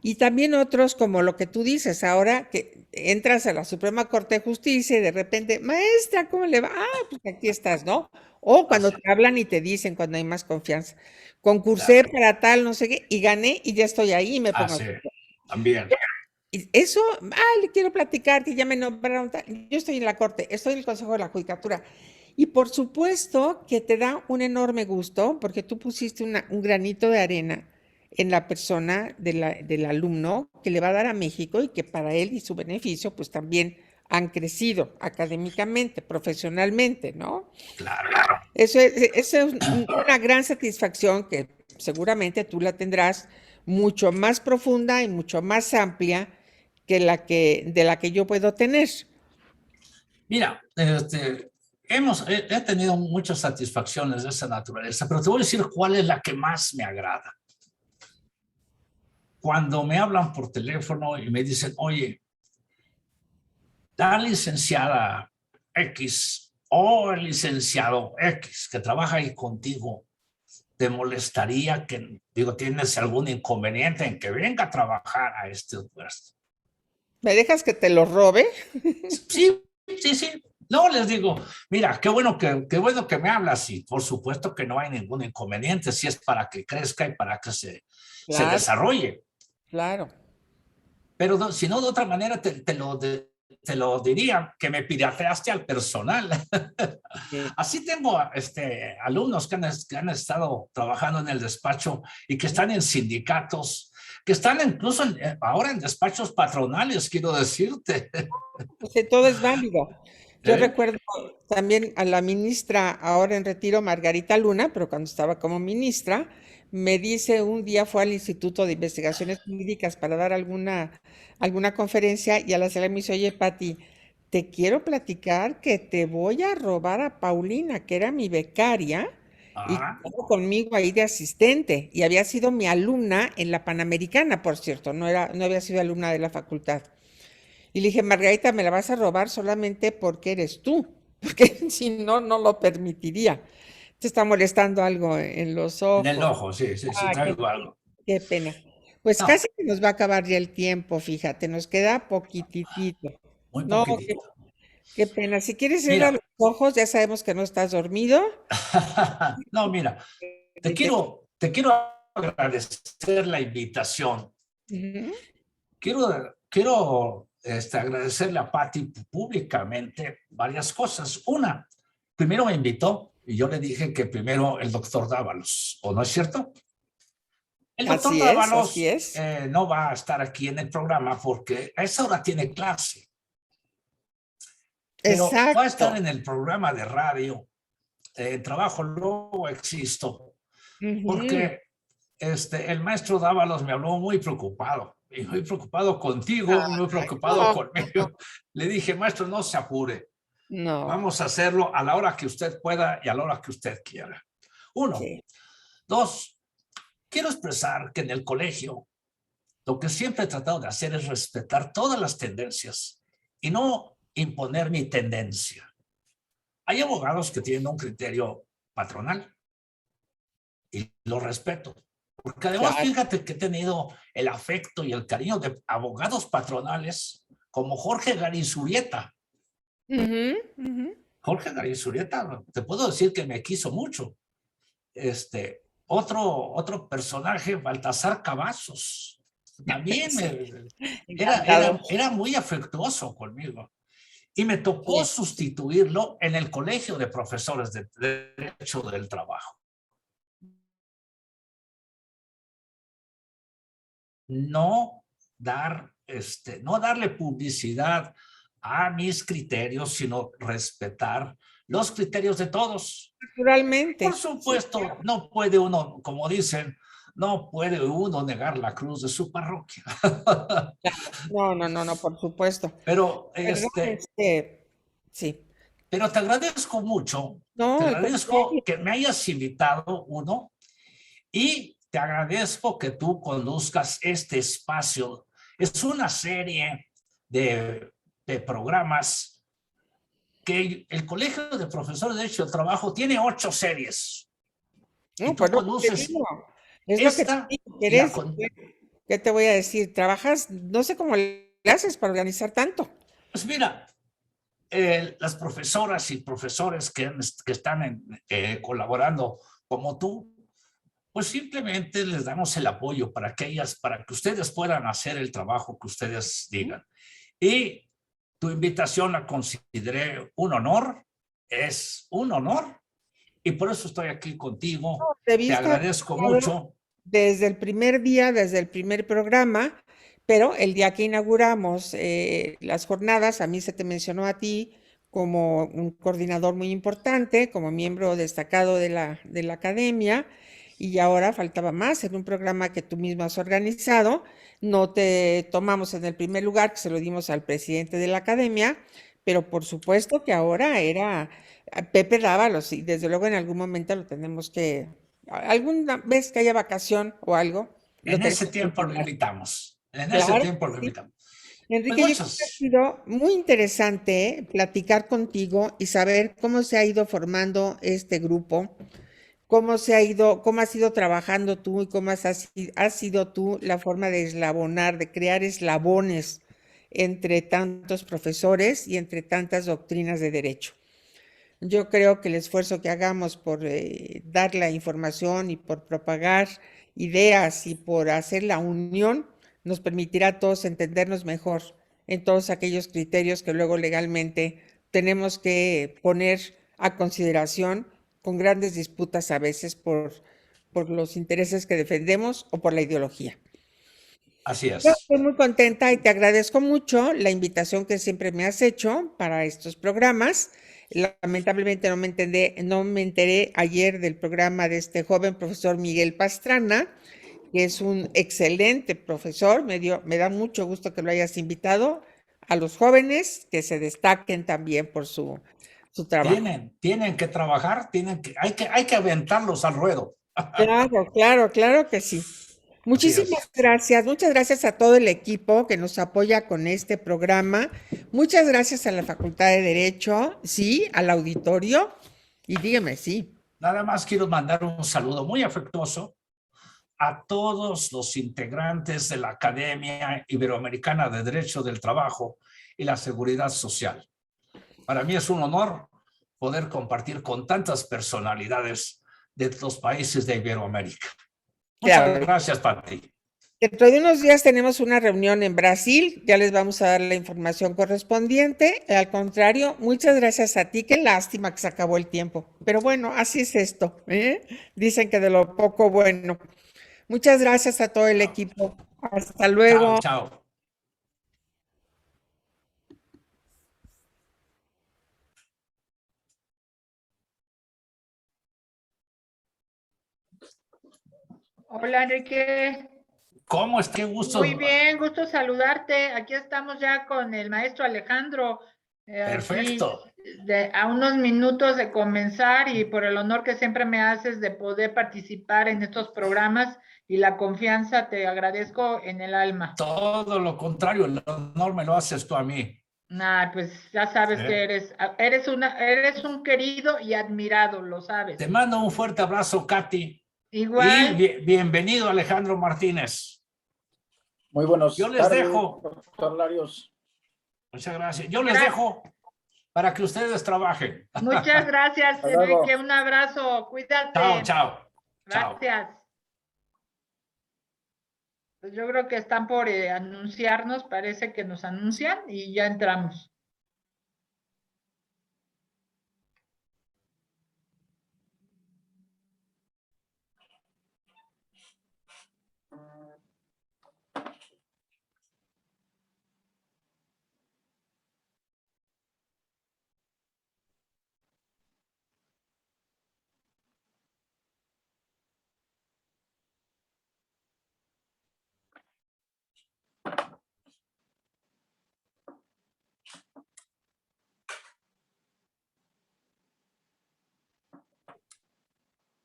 Y también otros como lo que tú dices, ahora que entras a la Suprema Corte de Justicia y de repente, maestra, ¿cómo le va? Ah, pues aquí estás, ¿no? O cuando
Así,
te hablan y te dicen cuando hay más confianza,
claro.
concursé para tal, no sé qué, y gané y ya estoy ahí y me pongo a
Así,
estudiar.
también.
Y eso, le quiero platicar que ya me nombraron, yo estoy en la Corte, estoy en el Consejo de la Judicatura. Y por supuesto que te da un enorme gusto porque tú pusiste un granito de arena en la persona del alumno que le va a dar a México y que para él y su beneficio pues también han crecido académicamente, profesionalmente, ¿no?
Claro.
Eso es una gran satisfacción que seguramente tú la tendrás mucho más profunda y mucho más amplia que de la que yo puedo tener.
Mira, he tenido muchas satisfacciones de esa naturaleza, pero te voy a decir cuál es la que más me agrada. Cuando me hablan por teléfono y me dicen, oye, la licenciada X o el licenciado X que trabaja ahí contigo, ¿te molestaría que, digo, tienes algún inconveniente en que venga a trabajar a este puesto?
¿Me dejas que te lo robe?
Sí, sí, sí. No, les digo, mira, qué bueno que me hablas, y por supuesto que no hay ningún inconveniente si es para que crezca y para que se
Claro,
desarrolle.
claro.
Pero no, si no, de otra manera te lo diría, que me pirateaste al personal.
Sí.
Así tengo alumnos que han estado trabajando en el despacho y que están en sindicatos, que están incluso ahora en despachos patronales, quiero decirte.
Pues todo es válido. Yo
¿Eh?
recuerdo también a la ministra, ahora en retiro, Margarita Luna, pero cuando estaba como ministra, me dice un día fue al Instituto de Investigaciones Jurídicas para dar alguna conferencia y a la salida me dice, oye, Pati, te quiero platicar que te voy a robar a Paulina, que era mi becaria y que
Ah,
estaba conmigo ahí de asistente y había sido mi alumna en la Panamericana, por cierto, no había sido alumna de la facultad. Y le dije, Margarita, me la vas a robar solamente porque eres tú, porque si no, no lo permitiría. Te está molestando algo en los
en el
ojos.
ojo, sí, sí, sí,
Ah,
traigo algo.
qué pena. Pues
No,
casi que nos va a acabar ya el tiempo, fíjate, nos queda poquitito.
muy
No,
poquitito.
qué pena. Si quieres cerrar los
Mira,
ojos, ya sabemos que no estás dormido.
no, mira, te quiero agradecer la invitación.
Ujú.
Quiero agradecerle a Patti públicamente varias cosas. Una, primero me invitó y yo le dije que primero el doctor Dávalos, ¿o no es cierto? El doctor
Así es, así
Dávalos
es.
no va a estar aquí en el programa porque a esa hora tiene clase, pero va a
Exacto.
estar en el programa de radio, Trabajo Luego Existo,
Ujú.
porque el maestro Dávalos me habló muy preocupado, y muy preocupado contigo, muy
Ay,
preocupado
no,
conmigo. Le dije, maestro, no se apure,
no.
vamos a hacerlo a la hora que usted pueda y a la hora que usted quiera. Uno.
Sí.
Dos, quiero expresar que en el colegio lo que siempre he tratado de hacer es respetar todas las tendencias y no imponer mi tendencia. Hay abogados que tienen un criterio patronal y lo respeto. Porque además,
Claro.
fíjate que he tenido el afecto y el cariño de abogados patronales como Jorge Garizurieta.
Ujú, ujú.
Jorge Garizurieta, te puedo decir que me quiso mucho. Otro personaje, Baltasar Cavazos, también
Sí, encantado.
era muy afectuoso conmigo. Y me tocó
Sí.
sustituirlo en el Colegio de Profesores de Derecho del Trabajo. No no darle publicidad a mis criterios, sino respetar los criterios de todos. Por
Naturalmente. Sí,
supuesto, no puede uno, como dicen, no puede uno negar la cruz de su parroquia.
no, no, no, no, por supuesto.
Pero,
La verdad es que sí.
pero te agradezco mucho, te
No, al
agradezco
contrario.
que me hayas invitado, uno, y te agradezco que tú conduzcas este espacio. Es una serie de programas que el Colegio de Profesores de Derecho del Trabajo tiene 8 series. Y
No,
tú
pues lo que te
conduces
digo, es lo que te
esta
digo, que
y la...
eres, ¿qué te voy a decir? Trabajas, no sé cómo le haces para organizar tanto.
Pues mira, las profesoras y profesores que están colaborando como tú, pues simplemente les damos el apoyo para que ustedes puedan hacer el trabajo que ustedes digan. Y tu invitación la consideré un honor, es un honor, y por eso estoy aquí contigo.
Te he
Te
visto
agradezco
apoyado
mucho.
desde el primer día, desde el primer programa, pero el día que inauguramos las jornadas, a mí se te mencionó a ti como un coordinador muy importante, como miembro destacado de la academia, y ahora faltaba más en un programa que tú mismo has organizado. No te tomamos en el primer lugar, que se lo dimos al presidente de la academia, pero por supuesto que ahora era Pepe Dávalos, y desde luego en algún momento lo tenemos que, alguna vez que haya vacación o algo, lo
En ese
tenemos que
tiempo lo
invitar.
invitamos. En ese
Claro
tiempo
que
lo
sí.
invitamos. Pues
Enrique, yo creo que ha
muchas.
sido muy interesante platicar contigo y saber cómo se ha ido formando este grupo, cómo se ha ido, cómo has ido trabajando tú y cómo has sido tú la forma de eslabonar, de crear eslabones entre tantos profesores y entre tantas doctrinas de derecho. Yo creo que el esfuerzo que hagamos por dar la información y por propagar ideas y por hacer la unión nos permitirá a todos entendernos mejor en todos aquellos criterios que luego legalmente tenemos que poner a consideración con grandes disputas a veces por los intereses que defendemos o por la ideología.
Así
Yo
es.
estoy muy contenta y te agradezco mucho la invitación que siempre me has hecho para estos programas. Lamentablemente no me enteré ayer del programa de este joven profesor Miguel Pastrana, que es un excelente profesor. Me da mucho gusto que lo hayas invitado a los jóvenes que se destaquen también por su trabajo.
Tienen que trabajar, hay que aventarlos al ruedo.
Claro, claro, claro que sí.
Así es.
Muchas gracias a todo el equipo que nos apoya con este programa. Muchas gracias a la Facultad de Derecho, sí, al auditorio. Y dígame, sí.
Nada más quiero mandar un saludo muy afectuoso a todos los integrantes de la Academia Iberoamericana de Derecho del Trabajo y la Seguridad Social. Para mí es un honor poder compartir con tantas personalidades de los países de Iberoamérica. Muchas
Claro.
gracias, Pati.
Dentro de unos días tenemos una reunión en Brasil, ya les vamos a dar la información correspondiente. Al contrario, muchas gracias a ti. Qué lástima que se acabó el tiempo. Pero bueno, así es esto, ¿eh? Dicen que de lo poco bueno. Muchas gracias a todo el
Chao,
equipo. Hasta
chao.
luego.
Chao.
Hola Enrique,
¿Cómo es? Qué
muy
gusto.
bien, gusto saludarte. Aquí estamos ya con el maestro Alejandro, aquí
Perfecto.
a unos minutos de comenzar y por el honor que siempre me haces de poder participar en estos programas y la confianza te agradezco en el alma.
Todo lo contrario, el honor me lo haces tú a mí.
Nah, pues ya sabes que
¿Eh?
eres un querido y admirado, lo
Te
sabes.
mando un fuerte abrazo, Katy. Y
Igual,
bienvenido, Alejandro Martínez.
Muy
Yo
buenas
les
tardes,
dejo.
doctor Larios.
Muchas gracias. Yo les
Gracias.
dejo para que ustedes trabajen.
Muchas gracias,
Hasta luego.
Enrique. Un abrazo. Cuídate.
Chao, chao. Chao.
Gracias. Pues yo creo que están por anunciarnos, parece que nos anuncian y ya entramos.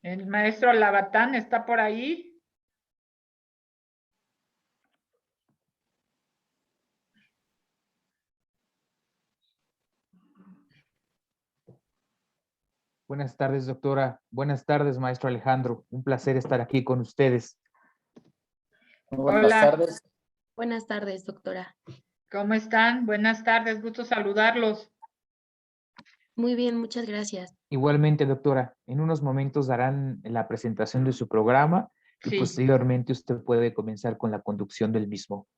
El maestro Labatán está por ahí.
Buenas tardes, doctora. Buenas tardes, maestro Alejandro. Un placer estar aquí con ustedes.
Muy buenas
Hola.
tardes.
Buenas tardes, doctora.
¿Cómo están? Buenas tardes, gusto saludarlos.
Muy bien, muchas gracias.
Igualmente, doctora, en unos momentos darán la presentación de su programa y
Sí.
posteriormente usted puede comenzar con la conducción del mismo.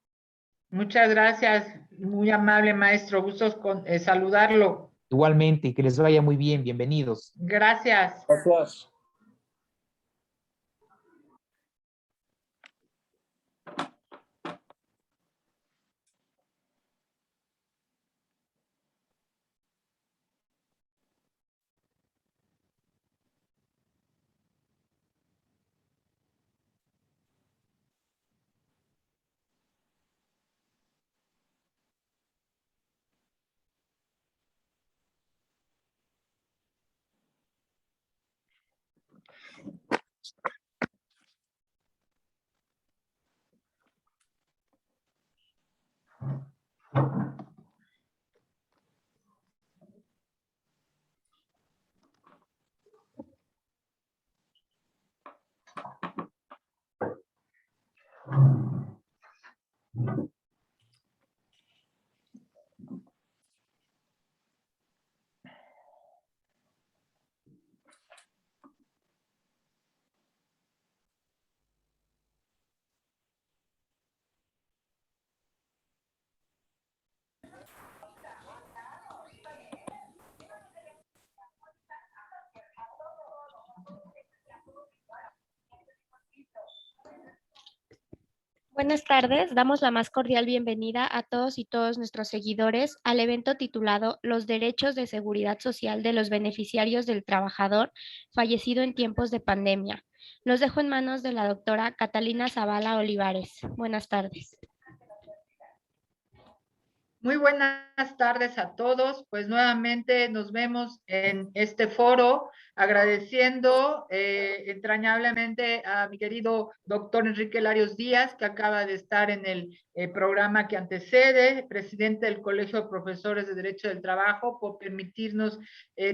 Muchas gracias, muy amable maestro, gustos saludarlo.
Igualmente, que les vaya muy bien. Bienvenidos.
Gracias.
Gracias.
Buenas tardes, damos la más cordial bienvenida a todos y todos nuestros seguidores al evento titulado Los derechos de seguridad social de los beneficiarios del trabajador fallecido en tiempos de pandemia. Los dejo en manos de la doctora Catalina Zavala Olivares. Buenas tardes.
Muy buenas tardes a todos. Pues nuevamente nos vemos en este foro, agradeciendo entrañablemente a mi querido doctor Enrique Larios Díaz, que acaba de estar en el programa que antecede, presidente del Colegio de Profesores de Derecho del Trabajo, por permitirnos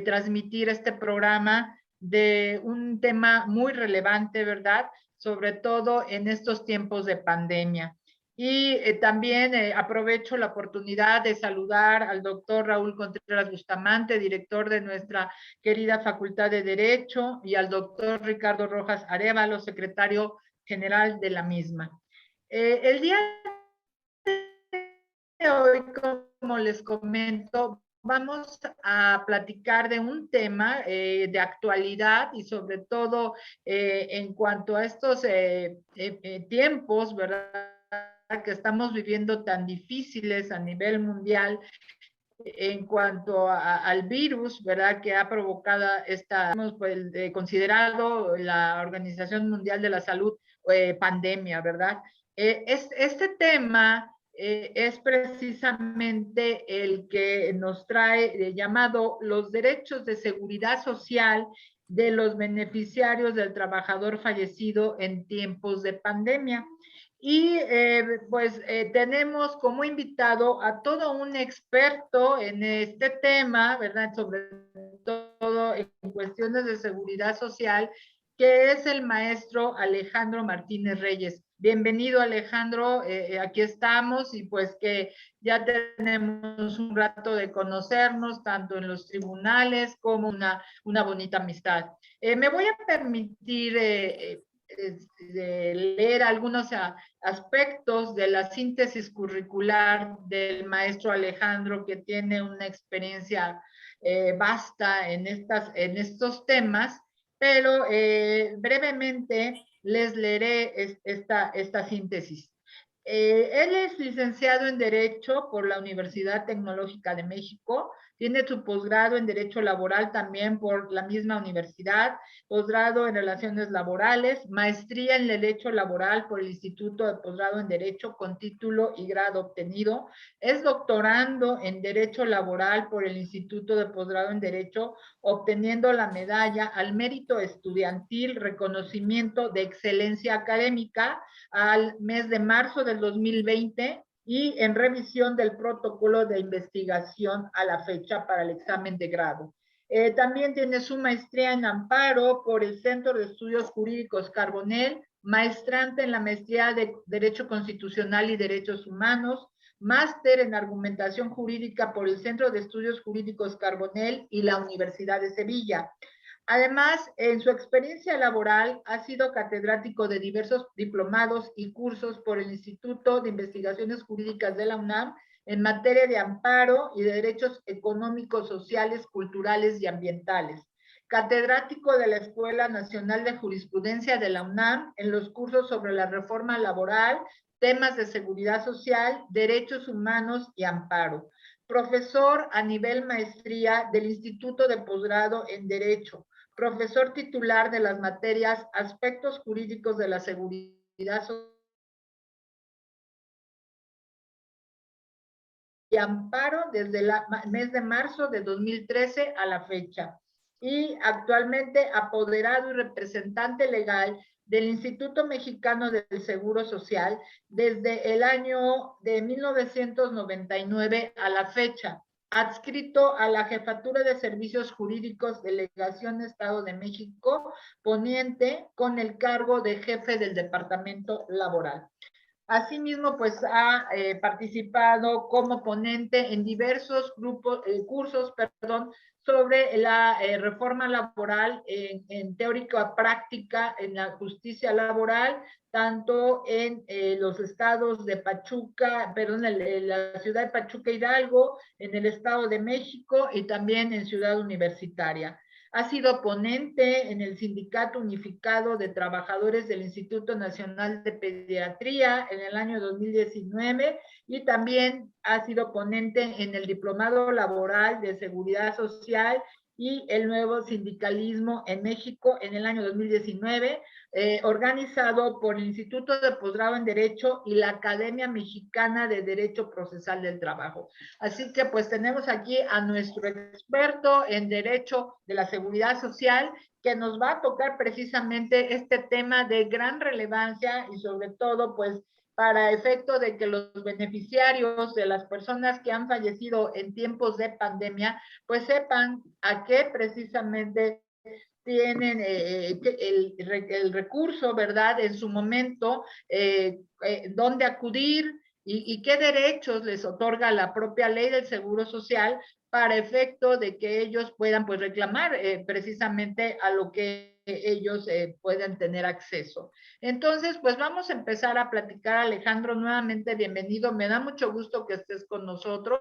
transmitir este programa de un tema muy relevante, ¿verdad? Sobre todo en estos tiempos de pandemia. Y también aprovecho la oportunidad de saludar al doctor Raúl Contreras Bustamante, director de nuestra querida Facultad de Derecho, y al doctor Ricardo Rojas Arévalo, secretario general de la misma. El día de hoy, como les comento, vamos a platicar de un tema de actualidad y sobre todo en cuanto a estos tiempos, ¿verdad?, que estamos viviendo tan difíciles a nivel mundial en cuanto al virus, ¿verdad?, que ha provocado pues, considerado la Organización Mundial de la Salud pandemia, ¿verdad? Este tema es precisamente el que nos trae llamado los derechos de seguridad social de los beneficiarios del trabajador fallecido en tiempos de pandemia. Y pues tenemos como invitado a todo un experto en este tema, ¿verdad? Sobre todo en cuestiones de seguridad social, que es el maestro Alejandro Martínez Reyes. Bienvenido, Alejandro, aquí estamos y pues que ya tenemos un rato de conocernos, tanto en los tribunales como una bonita amistad. Me voy a permitir leer algunos aspectos de la síntesis curricular del maestro Alejandro, que tiene una experiencia vasta en estos temas, pero brevemente les leeré esta síntesis. Él es licenciado en Derecho por la Universidad Tecnológica de México, tiene su posgrado en Derecho Laboral también por la misma universidad, posgrado en Relaciones Laborales, maestría en Derecho Laboral por el Instituto de Posgrado en Derecho con título y grado obtenido, es doctorando en Derecho Laboral por el Instituto de Posgrado en Derecho, obteniendo la medalla al mérito estudiantil, reconocimiento de excelencia académica al mes de marzo del 2020 y en revisión del protocolo de investigación a la fecha para el examen de grado. También tiene su maestría en amparo por el Centro de Estudios Jurídicos Carbonell, maestrante en la maestría de Derecho Constitucional y Derechos Humanos, máster en argumentación jurídica por el Centro de Estudios Jurídicos Carbonell y la Universidad de Sevilla. Además, en su experiencia laboral ha sido catedrático de diversos diplomados y cursos por el Instituto de Investigaciones Jurídicas de la UNAM en materia de amparo y de derechos económicos, sociales, culturales y ambientales. Catedrático de la Escuela Nacional de Jurisprudencia de la UNAM en los cursos sobre la reforma laboral, temas de seguridad social, derechos humanos y amparo. Profesor a nivel maestría del Instituto de Posgrado en Derecho, profesor titular de las materias Aspectos Jurídicos de la Seguridad Social y Amparo desde el mes de marzo de 2013 a la fecha. Y actualmente apoderado y representante legal del Instituto Mexicano del Seguro Social desde el año de 1999 a la fecha, adscrito a la Jefatura de Servicios Jurídicos, Delegación Estado de México, poniente con el cargo de jefe del Departamento Laboral. Asimismo, pues ha participado como ponente en diversos cursos sobre la reforma laboral en teórica práctica en la justicia laboral, tanto en los estados de Pachuca, en la ciudad de Pachuca Hidalgo, en el Estado de México y también en Ciudad Universitaria. Ha sido ponente en el Sindicato Unificado de Trabajadores del Instituto Nacional de Pediatría en el año 2019 y también ha sido ponente en el Diplomado Laboral de Seguridad Social y el Nuevo Sindicalismo en México en el año 2019, organizado por el Instituto de Posgrado en Derecho y la Academia Mexicana de Derecho Procesal del Trabajo. Así que pues tenemos aquí a nuestro experto en Derecho de la Seguridad Social, que nos va a tocar precisamente este tema de gran relevancia y sobre todo pues para efecto de que los beneficiarios de las personas que han fallecido en tiempos de pandemia, pues sepan a qué precisamente tienen el recurso, ¿verdad? En su momento, dónde acudir y qué derechos les otorga la propia ley del Seguro Social para efecto de que ellos puedan pues reclamar precisamente a lo que ellos pueden tener acceso. Entonces, pues vamos a empezar a platicar. Alejandro, nuevamente bienvenido. Me da mucho gusto que estés con nosotros.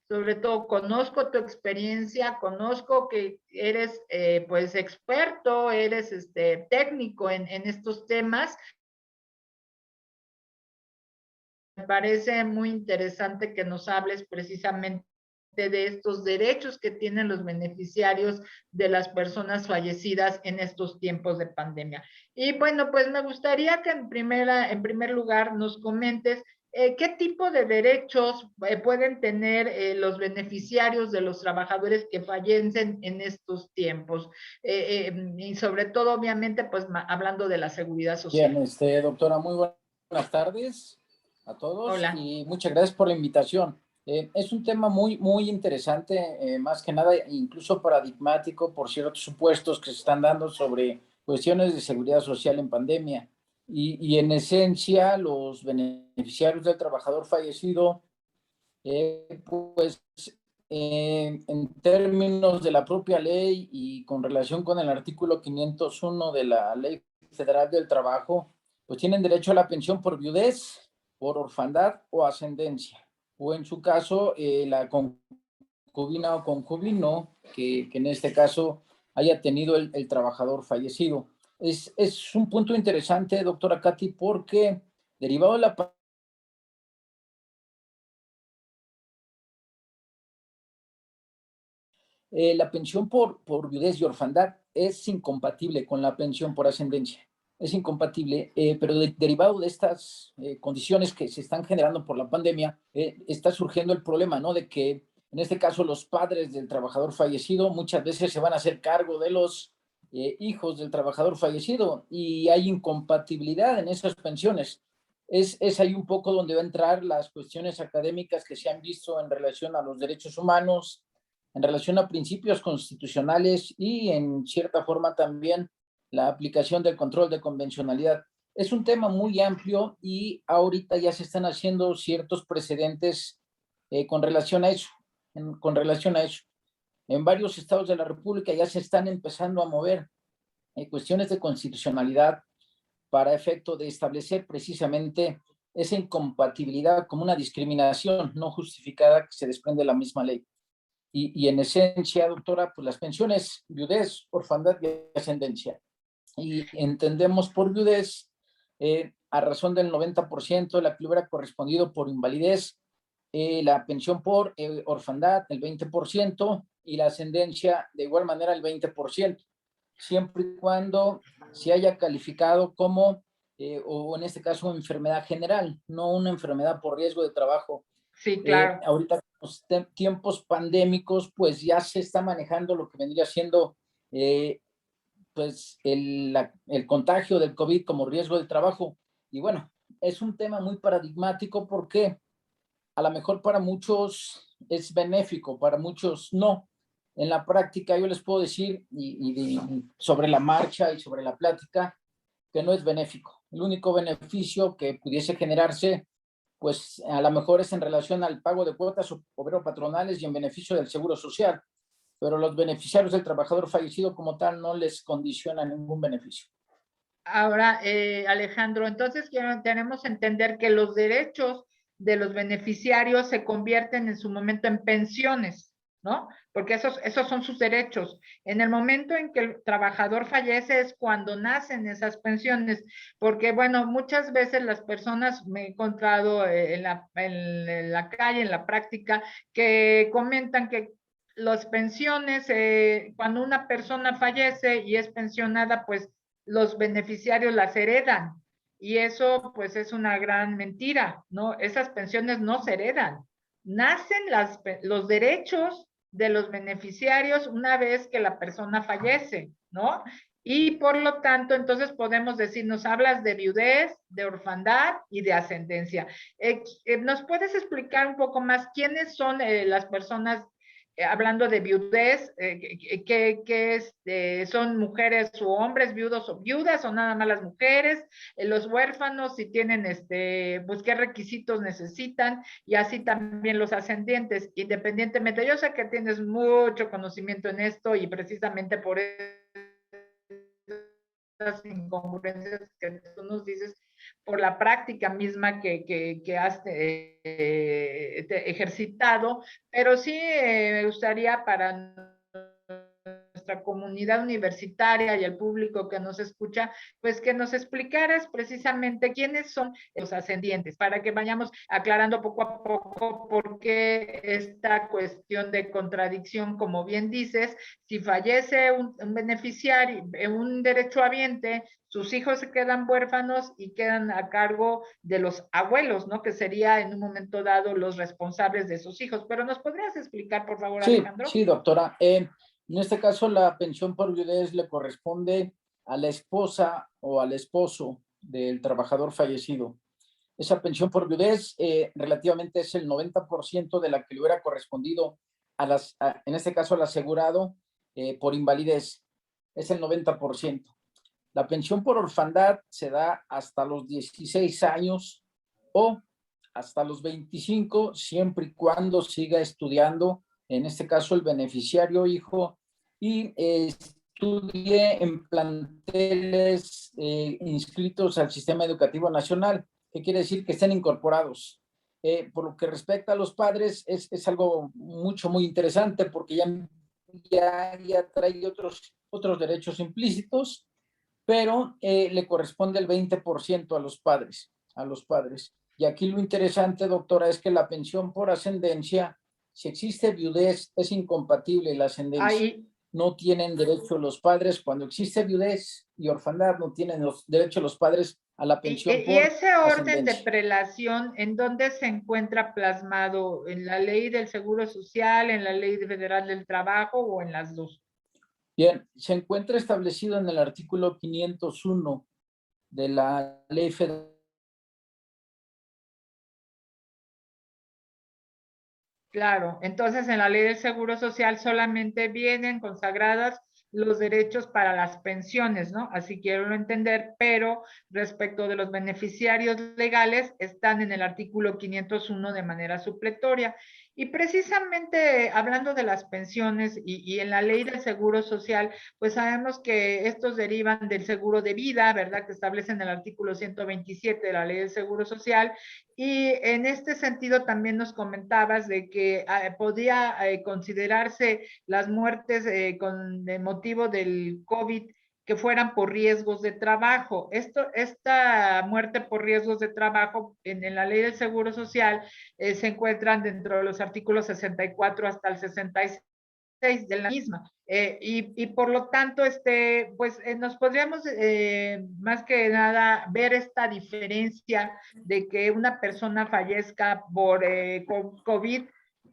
Sobre todo conozco tu experiencia, conozco que eres pues experto, eres técnico en estos temas. Me parece muy interesante que nos hables precisamente de estos derechos que tienen los beneficiarios de las personas fallecidas en estos tiempos de pandemia. Y bueno, pues me gustaría que en primer lugar nos comentes ¿qué tipo de derechos pueden tener los beneficiarios de los trabajadores que fallecen en estos tiempos? Y sobre todo, obviamente, pues hablando de la seguridad social.
Bien, doctora, muy buenas tardes a todos.
Hola.
Y muchas gracias por la invitación. Es un tema muy, muy interesante, más que nada, incluso paradigmático por ciertos supuestos que se están dando sobre cuestiones de seguridad social en pandemia. Y en esencia, los beneficiarios del trabajador fallecido, pues en términos de la propia ley y con relación con el artículo 501 de la Ley Federal del Trabajo, pues tienen derecho a la pensión por viudez, por orfandad o ascendencia, o en su caso, la concubina o concubino, que en este caso haya tenido el trabajador fallecido. Es un punto interesante, doctora Katy, porque derivado de la pensión por viudez y orfandad es incompatible con la pensión por ascendencia. Es incompatible, pero derivado de estas condiciones que se están generando por la pandemia, está surgiendo el problema, ¿no? De que en este caso los padres del trabajador fallecido muchas veces se van a hacer cargo de los hijos del trabajador fallecido y hay incompatibilidad en esas pensiones. Es ahí un poco donde va a entrar las cuestiones académicas que se han visto en relación a los derechos humanos, en relación a principios constitucionales y en cierta forma también la aplicación del control de convencionalidad. Es un tema muy amplio y ahorita ya se están haciendo ciertos precedentes con relación a eso, con relación a eso. En varios estados de la República ya se están empezando a mover cuestiones de constitucionalidad para efecto de establecer precisamente esa incompatibilidad como una discriminación no justificada que se desprende de la misma ley. Y en esencia, doctora, pues las pensiones, viudez, orfandad y ascendencia. Y entendemos por viudez, a razón del 90%, la que le hubiera correspondido por invalidez, la pensión por orfandad, el 20%, y la ascendencia, de igual manera, el 20%, siempre y cuando se haya calificado como, o en este caso, enfermedad general, no una enfermedad por riesgo de trabajo.
Sí, claro.
Ahorita, los tiempos pandémicos, pues ya se está manejando lo que vendría siendo pues el contagio del COVID como riesgo de trabajo. Y bueno, es un tema muy paradigmático porque a lo mejor para muchos es benéfico, para muchos no. En la práctica yo les puedo decir, y sobre la marcha y sobre la plática, que no es benéfico. El único beneficio que pudiese generarse, pues a lo mejor es en relación al pago de cuotas obrero-patronales y en beneficio del seguro social, pero los beneficiarios del trabajador fallecido como tal no les condiciona ningún beneficio.
Ahora, Alejandro, entonces tenemos que entender que los derechos de los beneficiarios se convierten en su momento en pensiones, ¿no? Porque esos son sus derechos. En el momento en que el trabajador fallece es cuando nacen esas pensiones, porque bueno, muchas veces las personas me he encontrado en la calle, en la práctica, que comentan que las pensiones, cuando una persona fallece y es pensionada, pues los beneficiarios las heredan. Y eso pues es una gran mentira, ¿no? Esas pensiones no se heredan. Nacen los derechos de los beneficiarios una vez que la persona fallece, ¿no? Y por lo tanto, entonces podemos decir, nos hablas de viudez, de orfandad y de ascendencia. ¿Nos puedes explicar un poco más quiénes son las personas hablando de viudez, son mujeres o hombres, viudos o viudas, o nada más las mujeres, los huérfanos, si tienen, pues qué requisitos necesitan, y así también los ascendientes, independientemente. Yo sé que tienes mucho conocimiento en esto y precisamente por esas incongruencias que tú nos dices, por la práctica misma que has ejercitado, pero sí me gustaría para nuestra comunidad universitaria y el público que nos escucha, pues que nos explicaras precisamente quiénes son los ascendientes, para que vayamos aclarando poco a poco por qué esta cuestión de contradicción, como bien dices, si fallece un beneficiario, un derechohabiente, sus hijos se quedan huérfanos y quedan a cargo de los abuelos, ¿no? Que sería en un momento dado los responsables de sus hijos. Pero ¿nos podrías explicar, por favor,
Sí,
Alejandro?
sí, doctora. En este caso, la pensión por viudez le corresponde a la esposa o al esposo del trabajador fallecido. Esa pensión por viudez relativamente es el 90% de la que le hubiera correspondido en este caso al asegurado por invalidez. Es el 90%. La pensión por orfandad se da hasta los 16 años o hasta los 25, siempre y cuando siga estudiando, en este caso el beneficiario hijo, y estudie en planteles inscritos al Sistema Educativo Nacional, que quiere decir que estén incorporados. Por lo que respecta a los padres, es algo muy interesante, porque ya trae otros derechos implícitos, pero le corresponde el 20% a los padres. Y aquí lo interesante, doctora, es que la pensión por ascendencia, si existe viudez, es incompatible la ascendencia.
Ahí,
No tienen derecho los padres. Cuando existe viudez y orfandad, no tienen derecho los padres a la pensión
y
por
ese orden de
ascendencia.
prelación, ¿en dónde se encuentra plasmado? ¿En la ley del Seguro Social, en la ley federal del trabajo o en las dos?
Bien, se encuentra establecido en el artículo 501 de la Ley Federal.
Claro, entonces en la ley del Seguro Social solamente vienen consagradas los derechos para las pensiones, ¿no? Así quiero entender, pero respecto de los beneficiarios legales están en el artículo 501 de manera supletoria. Y precisamente hablando de las pensiones y en la ley del Seguro Social, pues sabemos que estos derivan del seguro de vida, ¿verdad? Que establece en el artículo 127 de la ley del Seguro Social. Y en este sentido también nos comentabas de que podía considerarse las muertes con motivo del COVID que fueran por riesgos de trabajo. Esta muerte por riesgos de trabajo en la ley del Seguro Social se encuentran dentro de los artículos 64 hasta el 66 de la misma. Y por lo tanto, pues nos podríamos más que nada ver esta diferencia de que una persona fallezca por COVID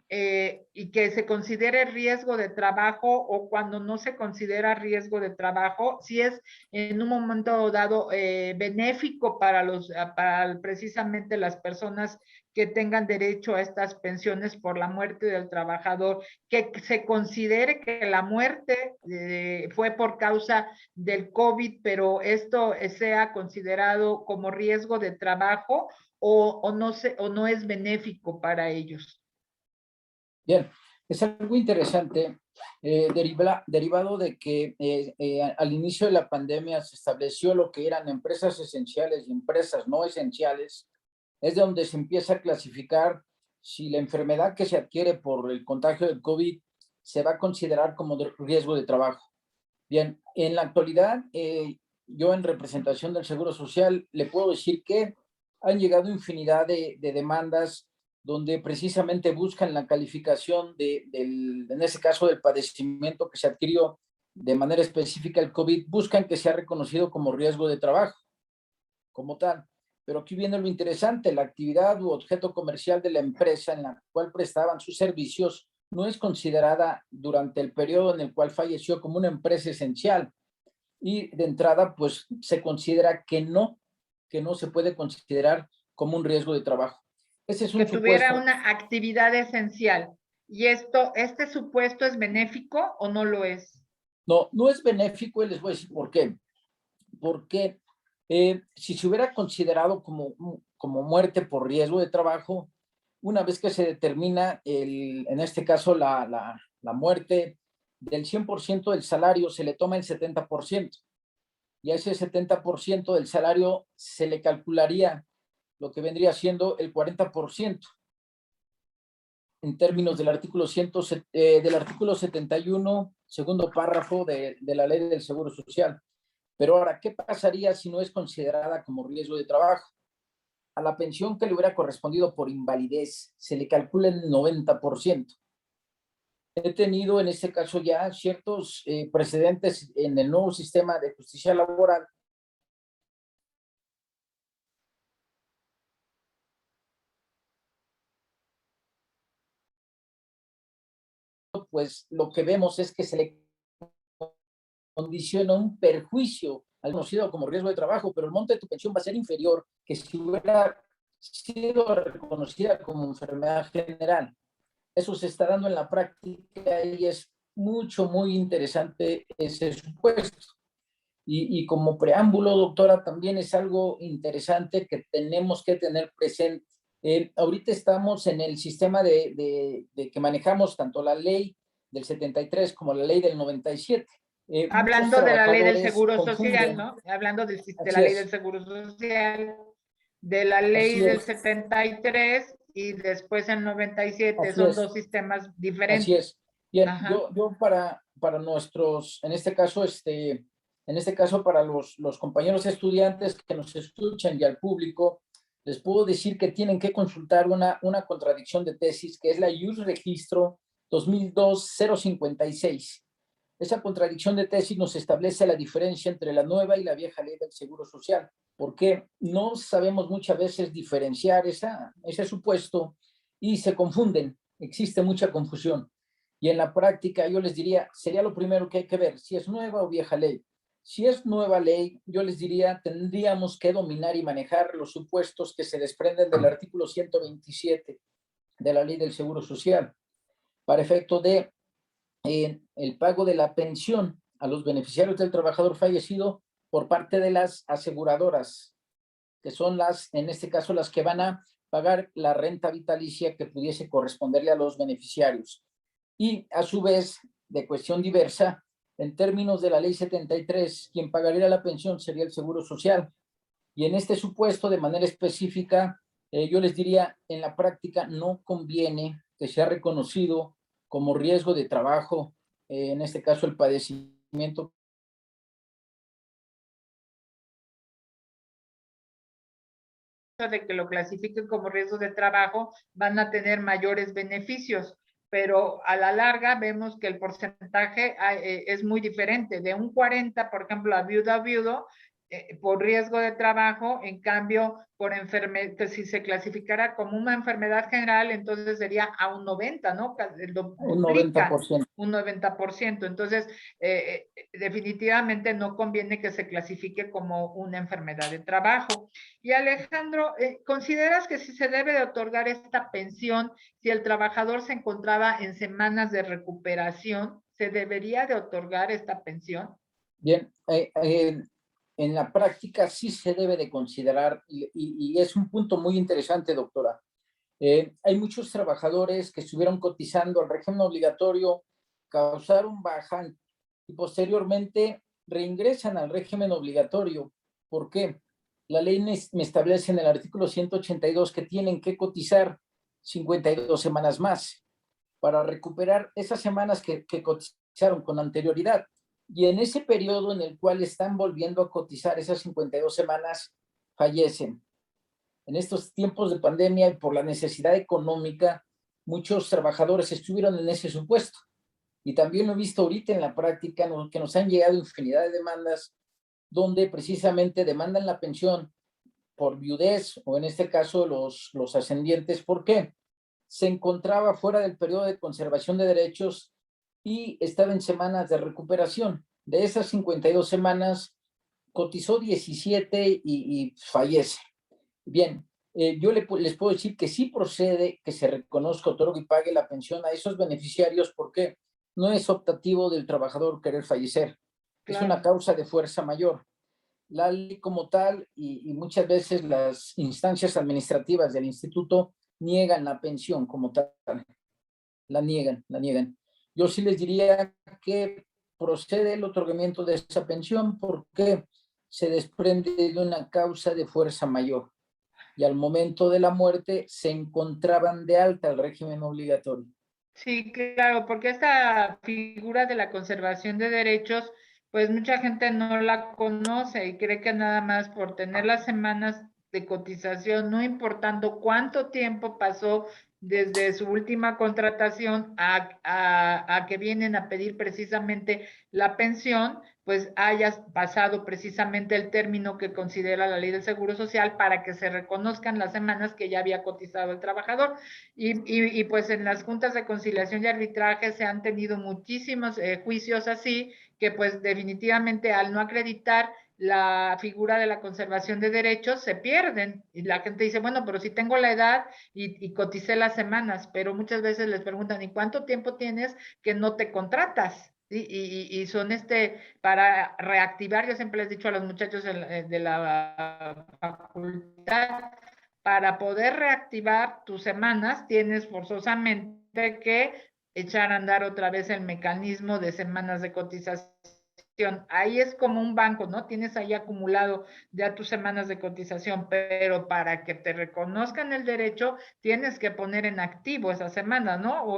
y que se considere riesgo de trabajo o cuando no se considera riesgo de trabajo, si es en un momento dado benéfico para precisamente las personas que tengan derecho a estas pensiones por la muerte del trabajador, que se considere que la muerte fue por causa del COVID, pero esto sea considerado como riesgo de trabajo o no es benéfico para ellos.
Bien, es algo interesante, derivado de que al inicio de la pandemia se estableció lo que eran empresas esenciales y empresas no esenciales. Es de donde se empieza a clasificar si la enfermedad que se adquiere por el contagio del COVID se va a considerar como de riesgo de trabajo. Bien, en la actualidad, yo en representación del Seguro Social le puedo decir que han llegado infinidad de demandas donde precisamente buscan la calificación en ese caso del padecimiento que se adquirió de manera específica el COVID, buscan que sea reconocido como riesgo de trabajo, como tal. Pero aquí viene lo interesante, la actividad u objeto comercial de la empresa en la cual prestaban sus servicios no es considerada durante el periodo en el cual falleció como una empresa esencial. Y de entrada, pues se considera que no se puede considerar como un riesgo de trabajo. Ese es un
que tuviera
supuesto.
una actividad esencial. ¿Y este supuesto es benéfico o no lo es?
No, no es benéfico y les voy a decir por qué. Porque si se hubiera considerado como muerte por riesgo de trabajo, una vez que se determina, en este caso, la muerte del 100% del salario, se le toma el 70%. Y a ese 70% del salario se le calcularía lo que vendría siendo el 40% en términos del artículo 71, segundo párrafo de la ley del Seguro Social. Pero ahora, ¿qué pasaría si no es considerada como riesgo de trabajo? A la pensión que le hubiera correspondido por invalidez se le calcula el 90%. He tenido en este caso ya ciertos precedentes en el nuevo sistema de justicia laboral pues lo que vemos es que se le condiciona un perjuicio al conocido como riesgo de trabajo, pero el monto de tu pensión va a ser inferior que si hubiera sido reconocida como enfermedad general. Eso se está dando en la práctica y es muy interesante ese supuesto. Y como preámbulo, doctora, también es algo interesante que tenemos que tener presente. Ahorita estamos en el sistema de que manejamos tanto la ley del 73 como la ley del 97. Muchos
Hablando de la ley del
trabajadores
Seguro Social,
confunden.
¿no? Hablando de la
Así
ley del
es,
Seguro Social, de la ley
así
del
es,
73 y después el 97,
así
son
es,
dos sistemas
así
diferentes.
es. Bien,
Ajá.
yo para nuestros, en este caso para los compañeros estudiantes que nos escuchan y al público, les puedo decir que tienen que consultar una contradicción de tesis, que es la IUS Registro 2002-056. Esa contradicción de tesis nos establece la diferencia entre la nueva y la vieja ley del Seguro Social, porque no sabemos muchas veces diferenciar ese supuesto y se confunden, existe mucha confusión. Y en la práctica yo les diría, sería lo primero que hay que ver, si es nueva o vieja ley. Si es nueva ley, yo les diría, tendríamos que dominar y manejar los supuestos que se desprenden del artículo 127 de la ley del Seguro Social, para efecto de el pago de la pensión a los beneficiarios del trabajador fallecido por parte de las aseguradoras, que son en este caso, las que van a pagar la renta vitalicia que pudiese corresponderle a los beneficiarios. Y a su vez, de cuestión diversa, en términos de la ley 73, quien pagaría la pensión sería el Seguro Social. Y en este supuesto, de manera específica, yo les diría, en la práctica no conviene que sea reconocido como riesgo de trabajo, en este caso el padecimiento.
De que lo clasifiquen como riesgo de trabajo, van a tener mayores beneficios, pero a la larga vemos que el porcentaje es muy diferente, de un 40, por ejemplo, a viudo, por riesgo de trabajo, en cambio, por enfermedad, que si se clasificara como una enfermedad general, entonces sería a un 90, ¿no?
Un
Duplica
90%.
un 90%. Entonces, definitivamente no conviene que se clasifique como una enfermedad de trabajo. Y Alejandro, ¿consideras que si se debe de otorgar esta pensión si el trabajador se encontraba en semanas de recuperación? ¿Se debería de otorgar esta pensión?
Bien, en la práctica sí se debe de considerar, y es un punto muy interesante, doctora. Hay muchos trabajadores que estuvieron cotizando al régimen obligatorio, causaron baja y posteriormente reingresan al régimen obligatorio. ¿Por qué? La ley me establece en el artículo 182 que tienen que cotizar 52 semanas más para recuperar esas semanas que cotizaron con anterioridad. Y en ese periodo en el cual están volviendo a cotizar esas 52 semanas, fallecen. En estos tiempos de pandemia y por la necesidad económica, muchos trabajadores estuvieron en ese supuesto. Y también lo he visto ahorita en la práctica, que nos han llegado infinidad de demandas donde precisamente demandan la pensión por viudez o en este caso los ascendientes. ¿Por qué? Se encontraba fuera del periodo de conservación de derechos y estaba en semanas de recuperación. De esas 52 semanas, cotizó 17 y fallece. Bien, yo les puedo decir que sí procede que se reconozca, otorgue y pague la pensión a esos beneficiarios porque no es optativo del trabajador querer fallecer. Es una
Claro.
causa de fuerza mayor. La ley como tal y muchas veces las instancias administrativas del instituto niegan la pensión como tal. La niegan, la niegan. Yo sí les diría que procede el otorgamiento de esa pensión porque se desprende de una causa de fuerza mayor y al momento de la muerte se encontraban de alta el régimen obligatorio.
Sí, claro, porque esta figura de la conservación de derechos, pues mucha gente no la conoce y cree que nada más por tener las semanas de cotización, no importando cuánto tiempo pasó desde su última contratación a que vienen a pedir precisamente la pensión, pues hayas pasado precisamente el término que considera la ley del Seguro Social para que se reconozcan las semanas que ya había cotizado el trabajador. Y pues en las juntas de conciliación y arbitraje se han tenido muchísimos juicios así, que pues definitivamente al no acreditar la figura de la conservación de derechos se pierden. Y la gente dice, bueno, pero si tengo la edad y coticé las semanas, pero muchas veces les preguntan, ¿y cuánto tiempo tienes que no te contratas? ¿sí? Y son para reactivar, yo siempre les he dicho a los muchachos de la facultad, para poder reactivar tus semanas, tienes forzosamente que echar a andar otra vez el mecanismo de semanas de cotización. Ahí es como un banco, ¿no? Tienes ahí acumulado ya tus semanas de cotización, pero para que te reconozcan el derecho, tienes que poner en activo esas semanas, ¿no?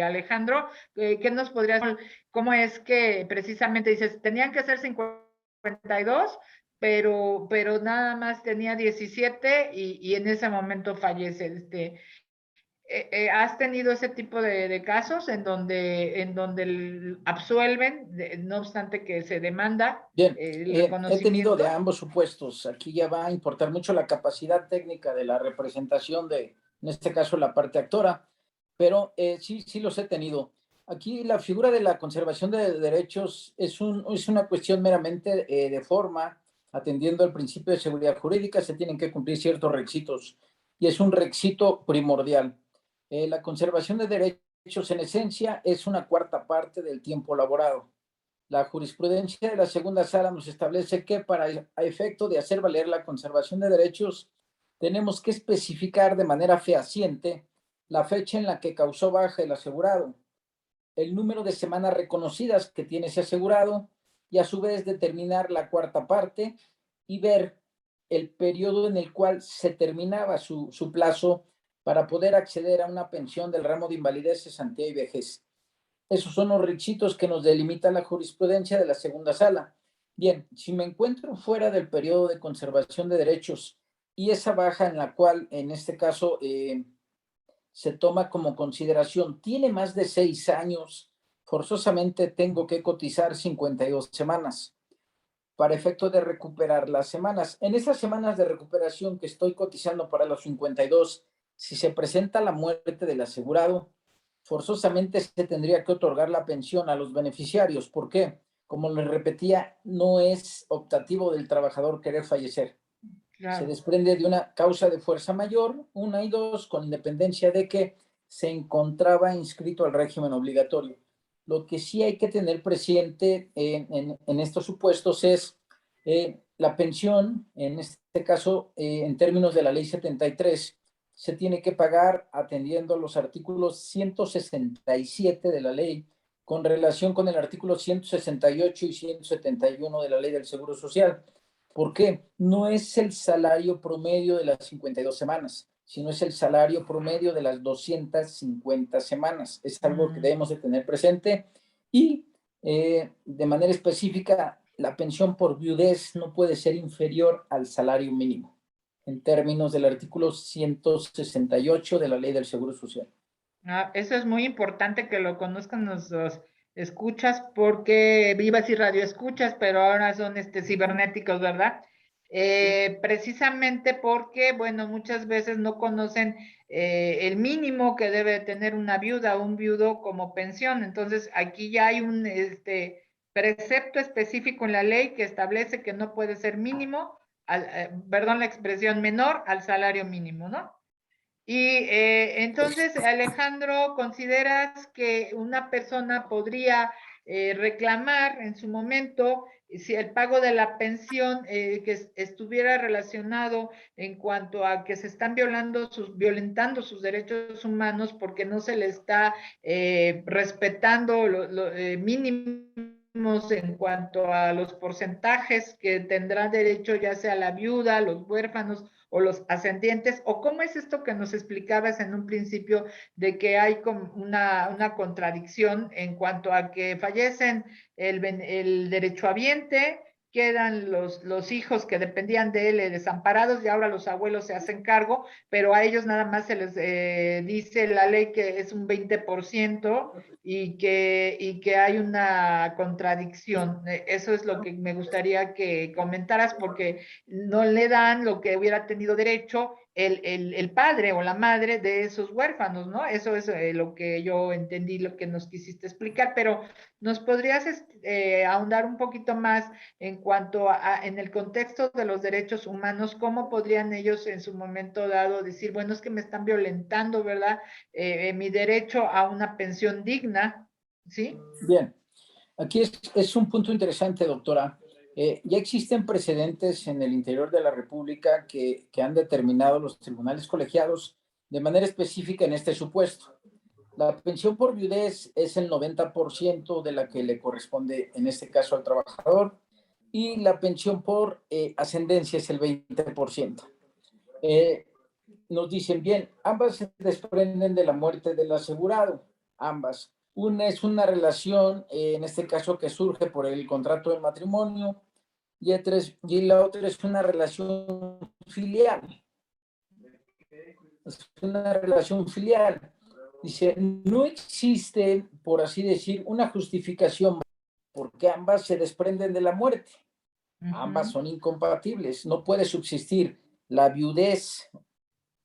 Alejandro, ¿qué nos podrías, cómo es que precisamente dices, tenían que ser 52, pero nada más tenía 17 y en ese momento fallece? ¿Has tenido ese tipo de casos en donde absuelven, no obstante que se demanda
Bien,
el
he tenido de
reconocimiento?
ambos supuestos. Aquí ya va a importar mucho la capacidad técnica de la representación en este caso, la parte actora, pero sí los he tenido. Aquí la figura de la conservación de derechos es una cuestión meramente de forma, atendiendo al principio de seguridad jurídica, se tienen que cumplir ciertos requisitos y es un requisito primordial. La conservación de derechos en esencia es una cuarta parte del tiempo laborado. La jurisprudencia de la segunda sala nos establece que para a efecto de hacer valer la conservación de derechos, tenemos que especificar de manera fehaciente la fecha en la que causó baja el asegurado, el número de semanas reconocidas que tiene ese asegurado y a su vez determinar la cuarta parte y ver el periodo en el cual se terminaba su plazo para poder acceder a una pensión del ramo de invalidez, cesantía y vejez. Esos son los requisitos que nos delimita la jurisprudencia de la segunda sala. Bien, si me encuentro fuera del periodo de conservación de derechos y esa baja en la cual, en este caso, se toma como consideración, tiene más de 6 años, forzosamente tengo que cotizar 52 semanas para efecto de recuperar las semanas. En esas semanas de recuperación que estoy cotizando para los 52, si se presenta la muerte del asegurado, forzosamente se tendría que otorgar la pensión a los beneficiarios. ¿Por qué? Como les repetía, no es optativo del trabajador querer fallecer. Se
Claro.
desprende de una causa de fuerza mayor, una y dos, con independencia de que se encontraba inscrito al régimen obligatorio. Lo que sí hay que tener presente en estos supuestos es la pensión, en este caso, en términos de la ley 73, se tiene que pagar atendiendo los artículos 167 de la ley con relación con el artículo 168 y 171 de la ley del Seguro Social. ¿Por qué? No es el salario promedio de las 52 semanas, sino es el salario promedio de las 250 semanas. Es algo que debemos de tener presente y de manera específica, la pensión por viudez no puede ser inferior al salario mínimo, en términos del artículo 168 de la Ley del Seguro Social.
Eso es muy importante que lo conozcan los escuchas, porque iba a decir radio escuchas, pero ahora son cibernéticos, ¿verdad? Precisamente porque, bueno, muchas veces no conocen el mínimo que debe tener una viuda o un viudo como pensión. Entonces, aquí ya hay un precepto específico en la ley que establece que no puede ser mínimo, perdón la expresión, menor al salario mínimo, ¿no? Y entonces, Alejandro, ¿consideras que una persona podría reclamar en su momento si el pago de la pensión que estuviera relacionado en cuanto a que se están violentando sus derechos humanos porque no se le está respetando mínimos en cuanto a los porcentajes que tendrá derecho ya sea la viuda, los huérfanos o los ascendientes? ¿O cómo es esto que nos explicabas en un principio de que hay como una contradicción en cuanto a que fallecen el derechohabiente, quedan los hijos que dependían de él desamparados y ahora los abuelos se hacen cargo, pero a ellos nada más se les dice la ley que es un 20% y que hay una contradicción? Eso es lo que me gustaría que comentaras, porque no le dan lo que hubiera tenido derecho el padre o la madre de esos huérfanos, ¿no? Eso es lo que yo entendí, lo que nos quisiste explicar, pero ¿nos podrías ahondar un poquito más en cuanto en el contexto de los derechos humanos, cómo podrían ellos en su momento dado decir, bueno, es que me están violentando, ¿verdad? Mi derecho a una pensión digna. ¿Sí?
Bien, aquí es un punto interesante, doctora. Ya existen precedentes en el interior de la República que han determinado los tribunales colegiados de manera específica en este supuesto. La pensión por viudez es el 90% de la que le corresponde en este caso al trabajador y la pensión por ascendencia es el 20%. Nos dicen, bien, ambas se desprenden de la muerte del asegurado, ambas. Una es una relación, en este caso, que surge por el contrato de matrimonio, y la otra es una relación filial. Es una relación filial. Dice, no existe, por así decir, una justificación porque ambas se desprenden de la muerte. Ambas son incompatibles. No puede subsistir la viudez,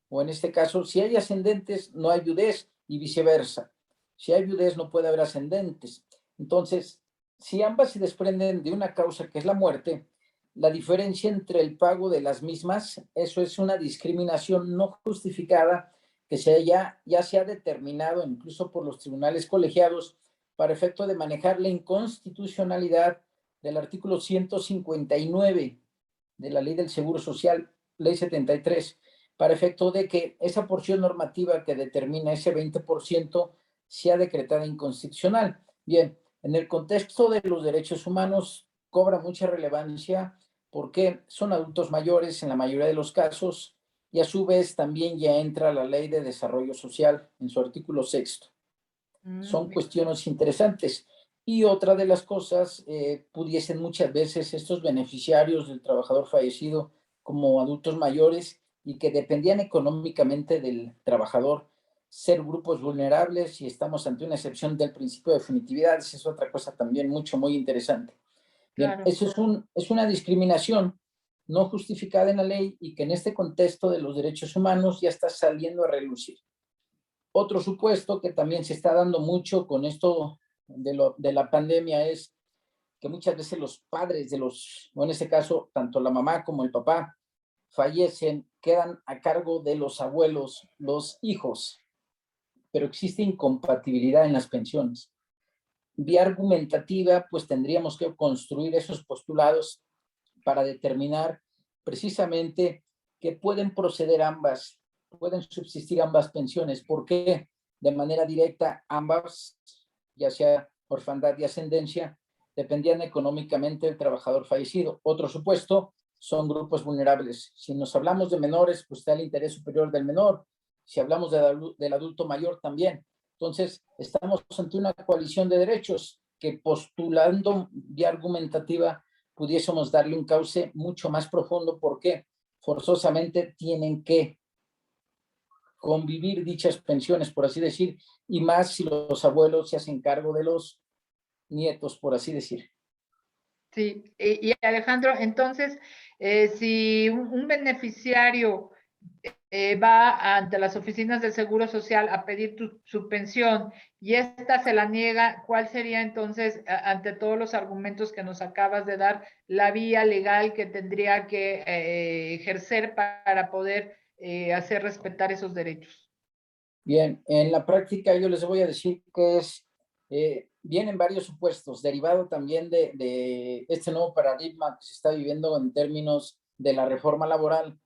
o en este caso, si hay ascendentes, no hay viudez y viceversa. Si hay viudez, no puede haber ascendentes. Entonces, si ambas se desprenden de una causa que es la muerte, la diferencia entre el pago de las mismas, eso es una discriminación no justificada que ya se ha determinado incluso por los tribunales colegiados para efecto de manejar la inconstitucionalidad del artículo 159 de la Ley del Seguro Social, Ley 73, para efecto de que esa porción normativa que determina ese 20% sea decretada inconstitucional. Bien, en el contexto de los derechos humanos cobra mucha relevancia porque son adultos mayores en la mayoría de los casos y a su vez también ya entra la Ley de Desarrollo Social en su artículo 6. Son cuestiones interesantes. Y otra de las cosas, pudiesen muchas veces estos beneficiarios del trabajador fallecido como adultos mayores y que dependían económicamente del trabajador, ser grupos vulnerables y estamos ante una excepción del principio de definitividad. Esa es otra cosa también muy interesante. Bien,
Claro.
eso es una discriminación no justificada en la ley y que en este contexto de los derechos humanos ya está saliendo a relucir. Otro supuesto que también se está dando mucho con esto de la pandemia es que muchas veces los padres o en este caso, tanto la mamá como el papá, fallecen, quedan a cargo de los abuelos, los hijos, pero existe incompatibilidad en las pensiones. Vía argumentativa, pues tendríamos que construir esos postulados para determinar precisamente que pueden proceder ambas, pueden subsistir ambas pensiones. ¿Por qué? De manera directa, ambas, ya sea orfandad y ascendencia, dependían económicamente del trabajador fallecido. Otro supuesto son grupos vulnerables. Si nos hablamos de menores, pues está el interés superior del menor. Si hablamos del adulto mayor, también. Entonces, estamos ante una coalición de derechos que postulando vía argumentativa pudiésemos darle un cauce mucho más profundo porque forzosamente tienen que convivir dichas pensiones, por así decir, y más si los abuelos se hacen cargo de los nietos, por así decir.
Sí, y Alejandro, entonces, si un beneficiario va ante las oficinas del Seguro Social a pedir su pensión y esta se la niega, ¿cuál sería entonces, ante todos los argumentos que nos acabas de dar, la vía legal que tendría que ejercer para poder hacer respetar esos derechos?
Bien, en la práctica yo les voy a decir que vienen varios supuestos, derivado también de este nuevo paradigma que se está viviendo en términos de la reforma laboral.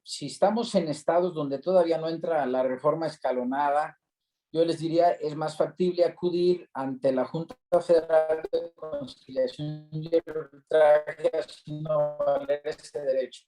Si estamos en estados donde todavía no entra la reforma escalonada, yo les diría es más factible acudir ante la Junta Federal de Conciliación y Arbitraje, así no valer ese derecho.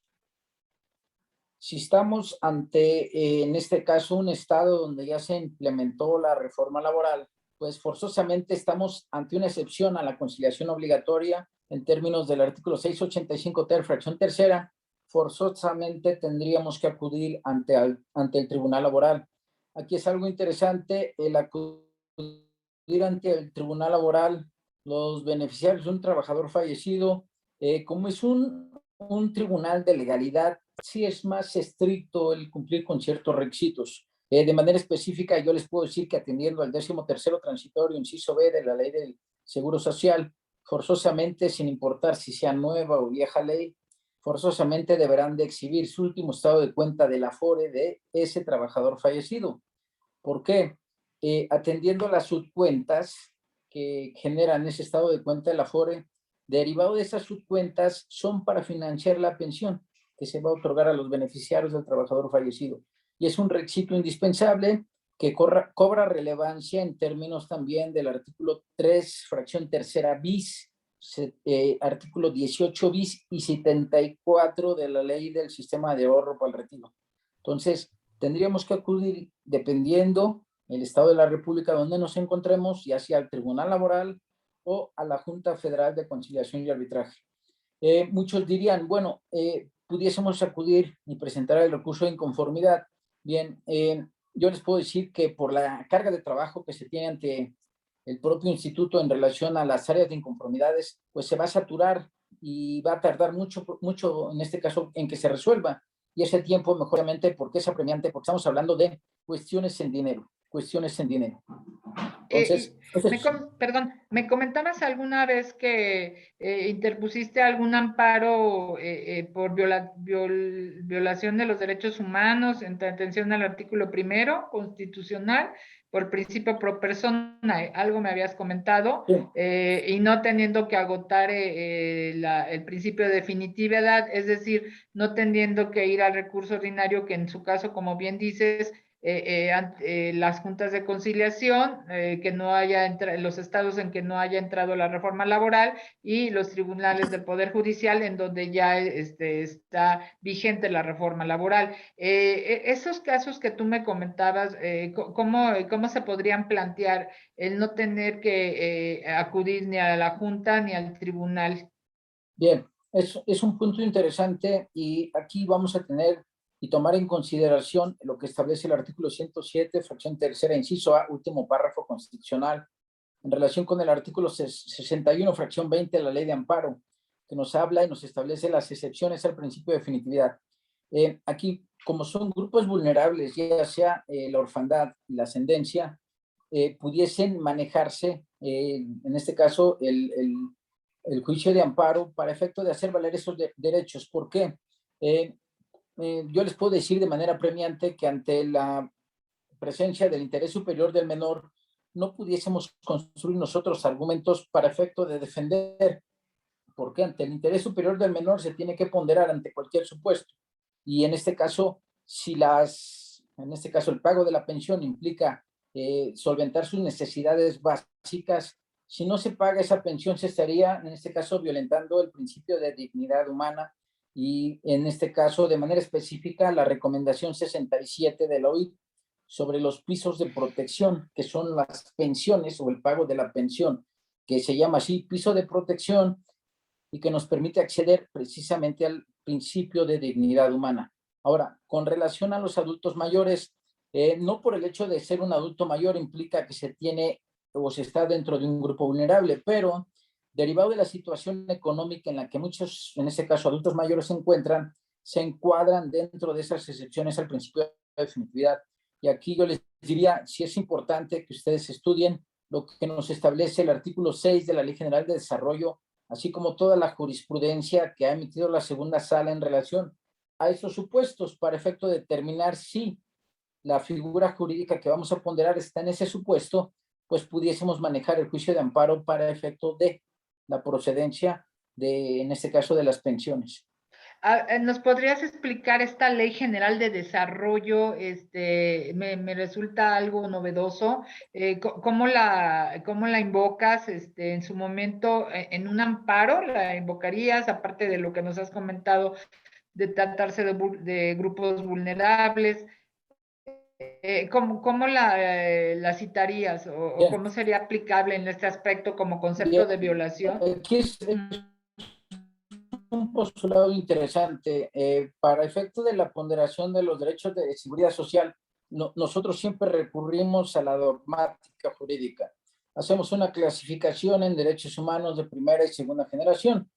Si estamos ante, en este caso, un estado donde ya se implementó la reforma laboral, pues forzosamente estamos ante una excepción a la conciliación obligatoria en términos del artículo 685 ter, fracción tercera, forzosamente tendríamos que acudir ante el tribunal laboral. Aquí es algo interesante el acudir ante el tribunal laboral, los beneficiarios de un trabajador fallecido, como es un tribunal de legalidad, sí es más estricto el cumplir con ciertos requisitos. De manera específica, yo les puedo decir que atendiendo al 13º transitorio, inciso B de la Ley del Seguro Social, forzosamente, sin importar si sea nueva o vieja ley, forzosamente deberán de exhibir su último estado de cuenta del Afore de ese trabajador fallecido. ¿Por qué? atendiendo las subcuentas que generan ese estado de cuenta del Afore, derivado de esas subcuentas son para financiar la pensión que se va a otorgar a los beneficiarios del trabajador fallecido. Y es un requisito indispensable que cobra relevancia en términos también del artículo 3, fracción tercera bis, artículo 18 bis y 74 de la ley del sistema de ahorro para el retiro. Entonces, tendríamos que acudir, dependiendo el Estado de la República donde nos encontremos, ya sea al Tribunal Laboral o a la Junta Federal de Conciliación y Arbitraje. Muchos dirían, bueno, pudiésemos acudir y presentar el recurso de inconformidad. Bien, yo les puedo decir que por la carga de trabajo que se tiene ante el propio instituto en relación a las áreas de inconformidades, pues se va a saturar y va a tardar mucho, en este caso, en que se resuelva. Y ese tiempo, mejoramente, porque es apremiante, porque estamos hablando de cuestiones en dinero. Entonces,
perdón, ¿me comentabas alguna vez que interpusiste algún amparo por violación de los derechos humanos en atención al artículo 1 constitucional por principio pro persona? Algo me habías comentado,
sí.
Y no teniendo que agotar el principio de definitividad, es decir, no teniendo que ir al recurso ordinario, que en su caso, como bien dices, las juntas de conciliación, que no haya los estados en que no haya entrado la reforma laboral y los tribunales del Poder Judicial en donde ya está vigente la reforma laboral. Esos casos que tú me comentabas, ¿cómo se podrían plantear el no tener que acudir ni a la junta ni al tribunal?
Bien, es un punto interesante y aquí vamos a tener y tomar en consideración lo que establece el artículo 107, fracción tercera, inciso A, último párrafo constitucional, en relación con el artículo 61, fracción 20 de la Ley de Amparo, que nos habla y nos establece las excepciones al principio de definitividad. Aquí, como son grupos vulnerables, ya sea la orfandad y la ascendencia, pudiesen manejarse, en este caso, el juicio de amparo para efecto de hacer valer esos derechos. ¿Por qué? Yo les puedo decir de manera premiante que ante la presencia del interés superior del menor no pudiésemos construir nosotros argumentos para efecto de defender, porque ante el interés superior del menor se tiene que ponderar ante cualquier supuesto. Y en este caso, si el pago de la pensión implica solventar sus necesidades básicas, si no se paga esa pensión se estaría, en este caso, violentando el principio de dignidad humana y, en este caso, de manera específica, la recomendación 67 de la OIT sobre los pisos de protección, que son las pensiones o el pago de la pensión, que se llama así, piso de protección, y que nos permite acceder precisamente al principio de dignidad humana. Ahora, con relación a los adultos mayores, no por el hecho de ser un adulto mayor implica que se tiene o se está dentro de un grupo vulnerable, pero derivado de la situación económica en la que muchos, en este caso adultos mayores, se encuentran, se encuadran dentro de esas excepciones al principio de definitividad. Y aquí yo les diría, si es importante que ustedes estudien lo que nos establece el artículo 6 de la Ley General de Desarrollo, así como toda la jurisprudencia que ha emitido la segunda sala en relación a esos supuestos, para efecto de determinar si la figura jurídica que vamos a ponderar está en ese supuesto, pues pudiésemos manejar el juicio de amparo para efecto de la procedencia de, en este caso, de las pensiones.
¿Nos podrías explicar esta Ley General de Desarrollo? Me resulta algo novedoso. ¿Cómo la invocas en su momento en un amparo? ¿La invocarías, aparte de lo que nos has comentado, de tratarse de grupos vulnerables? ¿Cómo la citarías o cómo sería aplicable en este aspecto como concepto de violación?
Aquí es un postulado interesante. Para efecto de la ponderación de los derechos de seguridad social, nosotros siempre recurrimos a la dogmática jurídica. Hacemos una clasificación en derechos humanos de primera y segunda generación.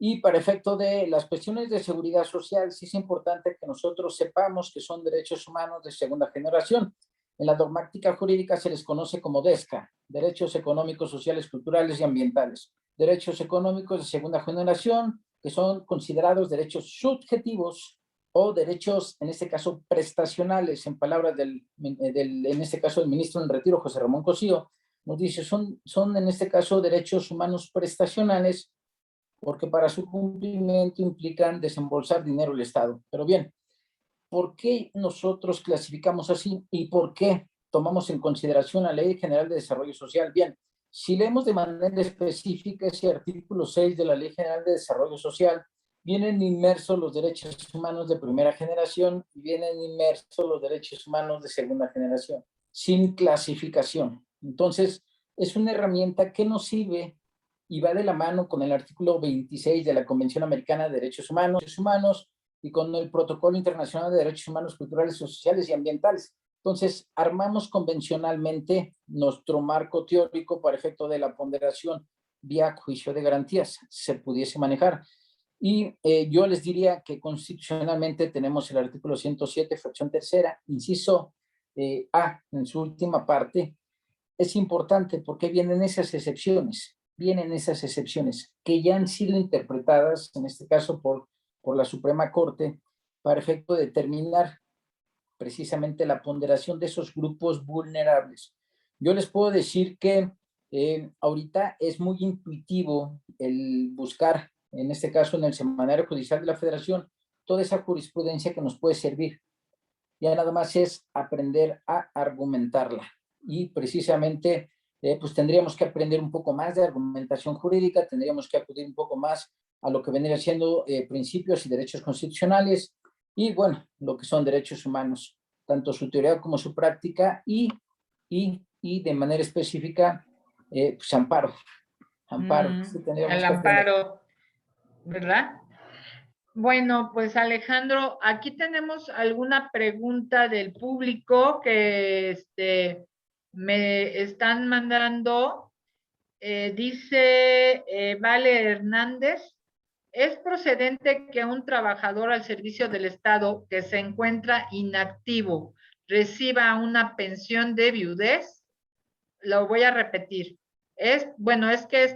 Y para efecto de las cuestiones de seguridad social, sí es importante que nosotros sepamos que son derechos humanos de segunda generación. En la dogmática jurídica se les conoce como DESCA, derechos económicos, sociales, culturales y ambientales. Derechos económicos de segunda generación, que son considerados derechos subjetivos o derechos, en este caso, prestacionales, en palabras en este caso, del ministro en retiro, José Ramón Cosío, nos dice, son en este caso derechos humanos prestacionales porque para su cumplimiento implican desembolsar dinero al Estado. Pero bien, ¿por qué nosotros clasificamos así y por qué tomamos en consideración la Ley General de Desarrollo Social? Bien, si leemos de manera específica ese artículo 6 de la Ley General de Desarrollo Social, vienen inmersos los derechos humanos de primera generación y vienen inmersos los derechos humanos de segunda generación, sin clasificación. Entonces, es una herramienta que nos sirve y va de la mano con el artículo 26 de la Convención Americana de Derechos Humanos y con el Protocolo Internacional de Derechos Humanos, Culturales, Sociales y Ambientales. Entonces, armamos convencionalmente nuestro marco teórico para efecto de la ponderación vía juicio de garantías, se pudiese manejar. Y yo les diría que constitucionalmente tenemos el artículo 107, fracción tercera, inciso A, en su última parte. Es importante porque vienen esas excepciones que ya han sido interpretadas, en este caso por la Suprema Corte, para efecto de determinar precisamente la ponderación de esos grupos vulnerables. Yo les puedo decir que ahorita es muy intuitivo el buscar, en este caso en el Semanario Judicial de la Federación, toda esa jurisprudencia que nos puede servir. Ya nada más es aprender a argumentarla. Y precisamente pues tendríamos que aprender un poco más de argumentación jurídica, tendríamos que acudir un poco más a lo que vendría siendo principios y derechos constitucionales y, bueno, lo que son derechos humanos, tanto su teoría como su práctica y de manera específica, pues amparo. Sí,
el amparo, ¿verdad? Bueno, pues Alejandro, aquí tenemos alguna pregunta del público que me están mandando. Dice Vale Hernández, ¿es procedente que un trabajador al servicio del Estado que se encuentra inactivo reciba una pensión de viudez? Lo voy a repetir. Bueno, es que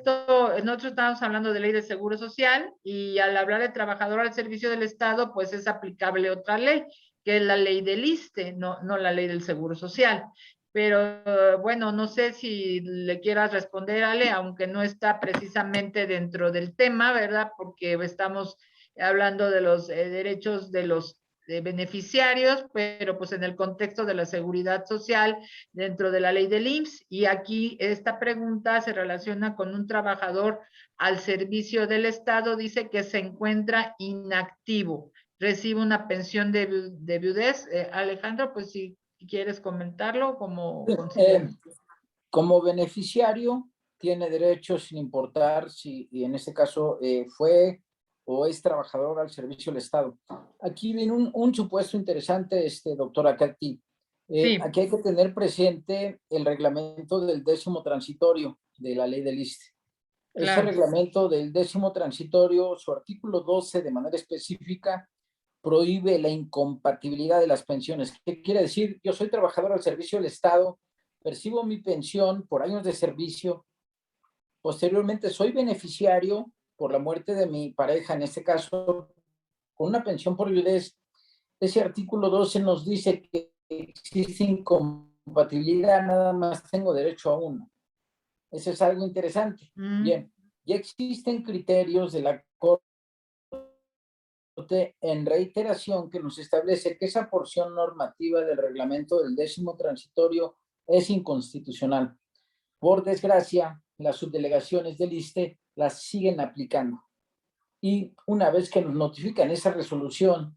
nosotros estamos hablando de ley de seguro social y al hablar de trabajador al servicio del Estado, pues es aplicable otra ley, que es la ley del ISSSTE, no la ley del seguro social. Pero bueno, no sé si le quieras responder, Ale, aunque no está precisamente dentro del tema, ¿verdad? Porque estamos hablando de los derechos de los beneficiarios, pero pues en el contexto de la seguridad social dentro de la ley del IMSS, y aquí esta pregunta se relaciona con un trabajador al servicio del Estado, dice que se encuentra inactivo, recibe una pensión de viudez. Alejandro, pues si quieres comentarlo, como
como beneficiario tiene derechos sin importar si, y en este caso, fue o es trabajador al servicio del Estado. Aquí viene un supuesto interesante, doctora Katy.
Sí.
Aquí hay que tener presente el reglamento del 10º transitorio de la ley del ISSSTE. Ese reglamento del 10º transitorio, su artículo 12 de manera específica, prohíbe la incompatibilidad de las pensiones. ¿Qué quiere decir? Yo soy trabajador al servicio del Estado, percibo mi pensión por años de servicio, posteriormente soy beneficiario por la muerte de mi pareja, en este caso, con una pensión por viudez. Ese artículo 12 nos dice que existe incompatibilidad, nada más tengo derecho a uno. Eso es algo interesante. Bien, ya existen criterios de la Corte en reiteración que nos establece que esa porción normativa del reglamento del 10º transitorio es inconstitucional. Por desgracia, las subdelegaciones del ISSSTE las siguen aplicando. Y una vez que nos notifican esa resolución,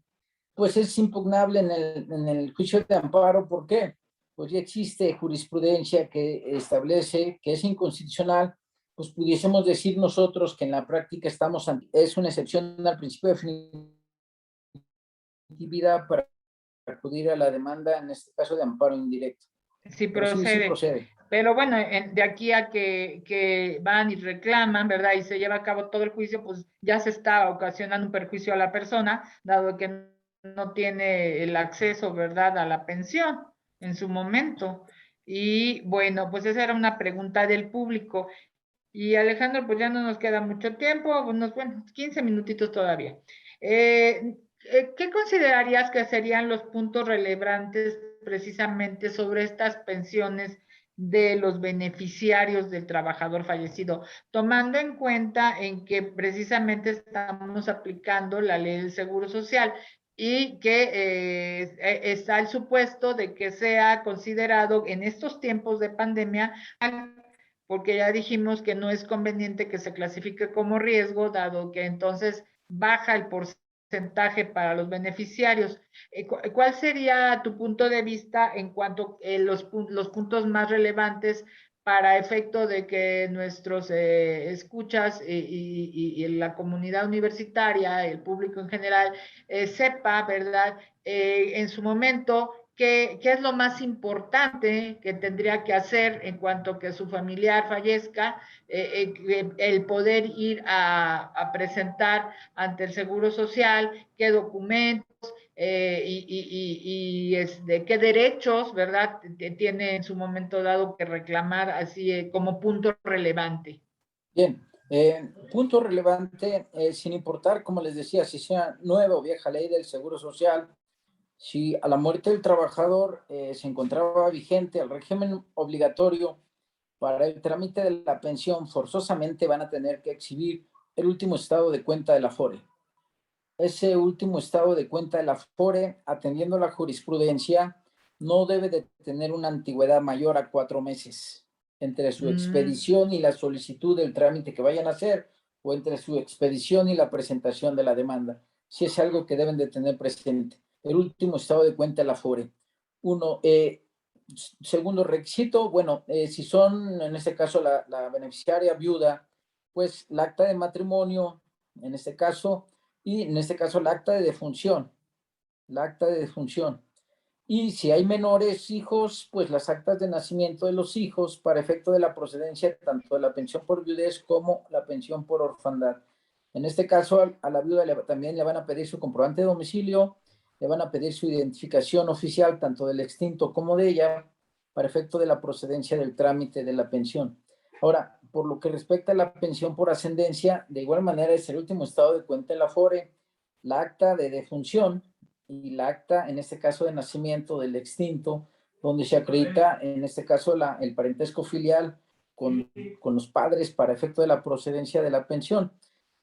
pues es impugnable en el juicio de amparo. ¿Por qué? Pues ya existe jurisprudencia que establece que es inconstitucional. Pues pudiésemos decir nosotros que en la práctica es una excepción al principio de definitividad para acudir a la demanda, en este caso de amparo indirecto.
Sí procede. Sí procede. Pero bueno, de aquí a que van y reclaman, ¿verdad? Y se lleva a cabo todo el juicio, pues ya se está ocasionando un perjuicio a la persona, dado que no tiene el acceso, ¿verdad?, a la pensión en su momento. Y bueno, pues esa era una pregunta del público. Y Alejandro, pues ya no nos queda mucho tiempo, unos 15 minutitos todavía. ¿Qué considerarías que serían los puntos relevantes precisamente sobre estas pensiones de los beneficiarios del trabajador fallecido, tomando en cuenta en que precisamente estamos aplicando la ley del Seguro Social y que está el supuesto de que sea considerado en estos tiempos de pandemia, porque ya dijimos que no es conveniente que se clasifique como riesgo, dado que entonces baja el porcentaje para los beneficiarios. ¿Cuál sería tu punto de vista en cuanto a los puntos más relevantes para efecto de que nuestros escuchas y la comunidad universitaria, el público en general, sepa, ¿verdad? En su momento, ¿qué es lo más importante que tendría que hacer en cuanto que su familiar fallezca? El poder ir a presentar ante el Seguro Social, qué documentos qué derechos, ¿verdad? Tiene en su momento dado que reclamar así como punto relevante.
Bien, punto relevante, sin importar, como les decía, si sea nueva o vieja ley del Seguro Social, si a la muerte del trabajador se encontraba vigente el régimen obligatorio para el trámite de la pensión, forzosamente van a tener que exhibir el último estado de cuenta de la FORE. Ese último estado de cuenta de la FORE, atendiendo la jurisprudencia, no debe de tener una antigüedad mayor a 4 meses entre su expedición y la solicitud del trámite que vayan a hacer, o entre su expedición y la presentación de la demanda. Si es algo que deben de tener presente. El último estado de cuenta de la FORE. Uno, segundo requisito, bueno, si son, en este caso, la beneficiaria viuda, pues el acta de matrimonio, en este caso, y en este caso el acta de defunción, la acta de defunción. Y si hay menores hijos, pues las actas de nacimiento de los hijos para efecto de la procedencia tanto de la pensión por viudez como la pensión por orfandad. En este caso, a la viuda también le van a pedir su comprobante de domicilio, le van a pedir su identificación oficial tanto del extinto como de ella para efecto de la procedencia del trámite de la pensión. Ahora, por lo que respecta a la pensión por ascendencia, de igual manera es el último estado de cuenta en la FORE, la acta de defunción y la acta, en este caso, de nacimiento del extinto, donde se acredita, en este caso, el parentesco filial con los padres para efecto de la procedencia de la pensión.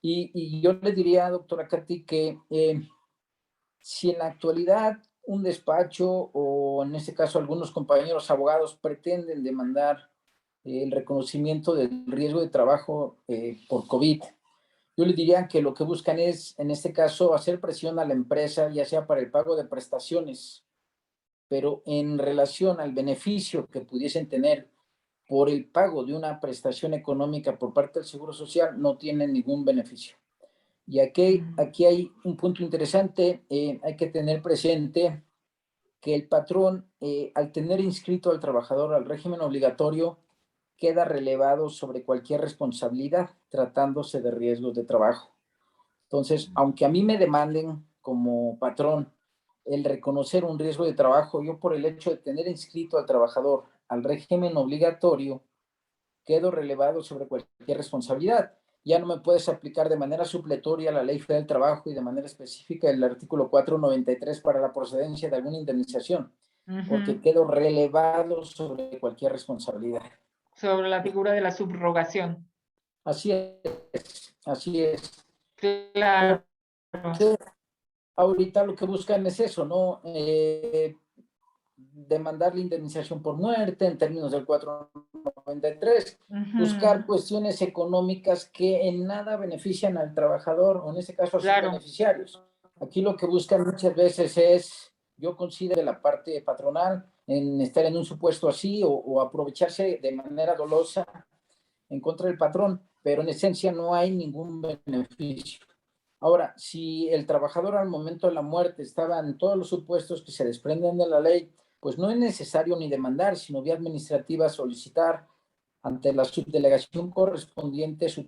Y yo le diría, doctora Katy, que si en la actualidad un despacho o en este caso algunos compañeros abogados pretenden demandar el reconocimiento del riesgo de trabajo por COVID, yo les diría que lo que buscan es, en este caso, hacer presión a la empresa, ya sea para el pago de prestaciones, pero en relación al beneficio que pudiesen tener por el pago de una prestación económica por parte del Seguro Social, no tienen ningún beneficio. Y aquí hay un punto interesante, hay que tener presente que el patrón, al tener inscrito al trabajador al régimen obligatorio, queda relevado sobre cualquier responsabilidad tratándose de riesgos de trabajo. Entonces, aunque a mí me demanden como patrón el reconocer un riesgo de trabajo, yo por el hecho de tener inscrito al trabajador al régimen obligatorio, quedo relevado sobre cualquier responsabilidad. Ya no me puedes aplicar de manera supletoria la Ley Federal del Trabajo y de manera específica el artículo 493 para la procedencia de alguna indemnización, porque quedo relevado sobre cualquier responsabilidad.
Sobre la figura de la subrogación.
Así es, así es.
Claro.
Ahorita lo que buscan es eso, ¿no? Demandar la indemnización por muerte en términos del 493, buscar cuestiones económicas que en nada benefician al trabajador, o en este caso a sus beneficiarios. Aquí lo que buscan muchas veces es, yo considero la parte patronal, en estar en un supuesto así o aprovecharse de manera dolosa en contra del patrón, pero en esencia no hay ningún beneficio. Ahora, si el trabajador al momento de la muerte estaba en todos los supuestos que se desprenden de la ley, pues no es necesario ni demandar, sino vía administrativa solicitar ante la subdelegación correspondiente su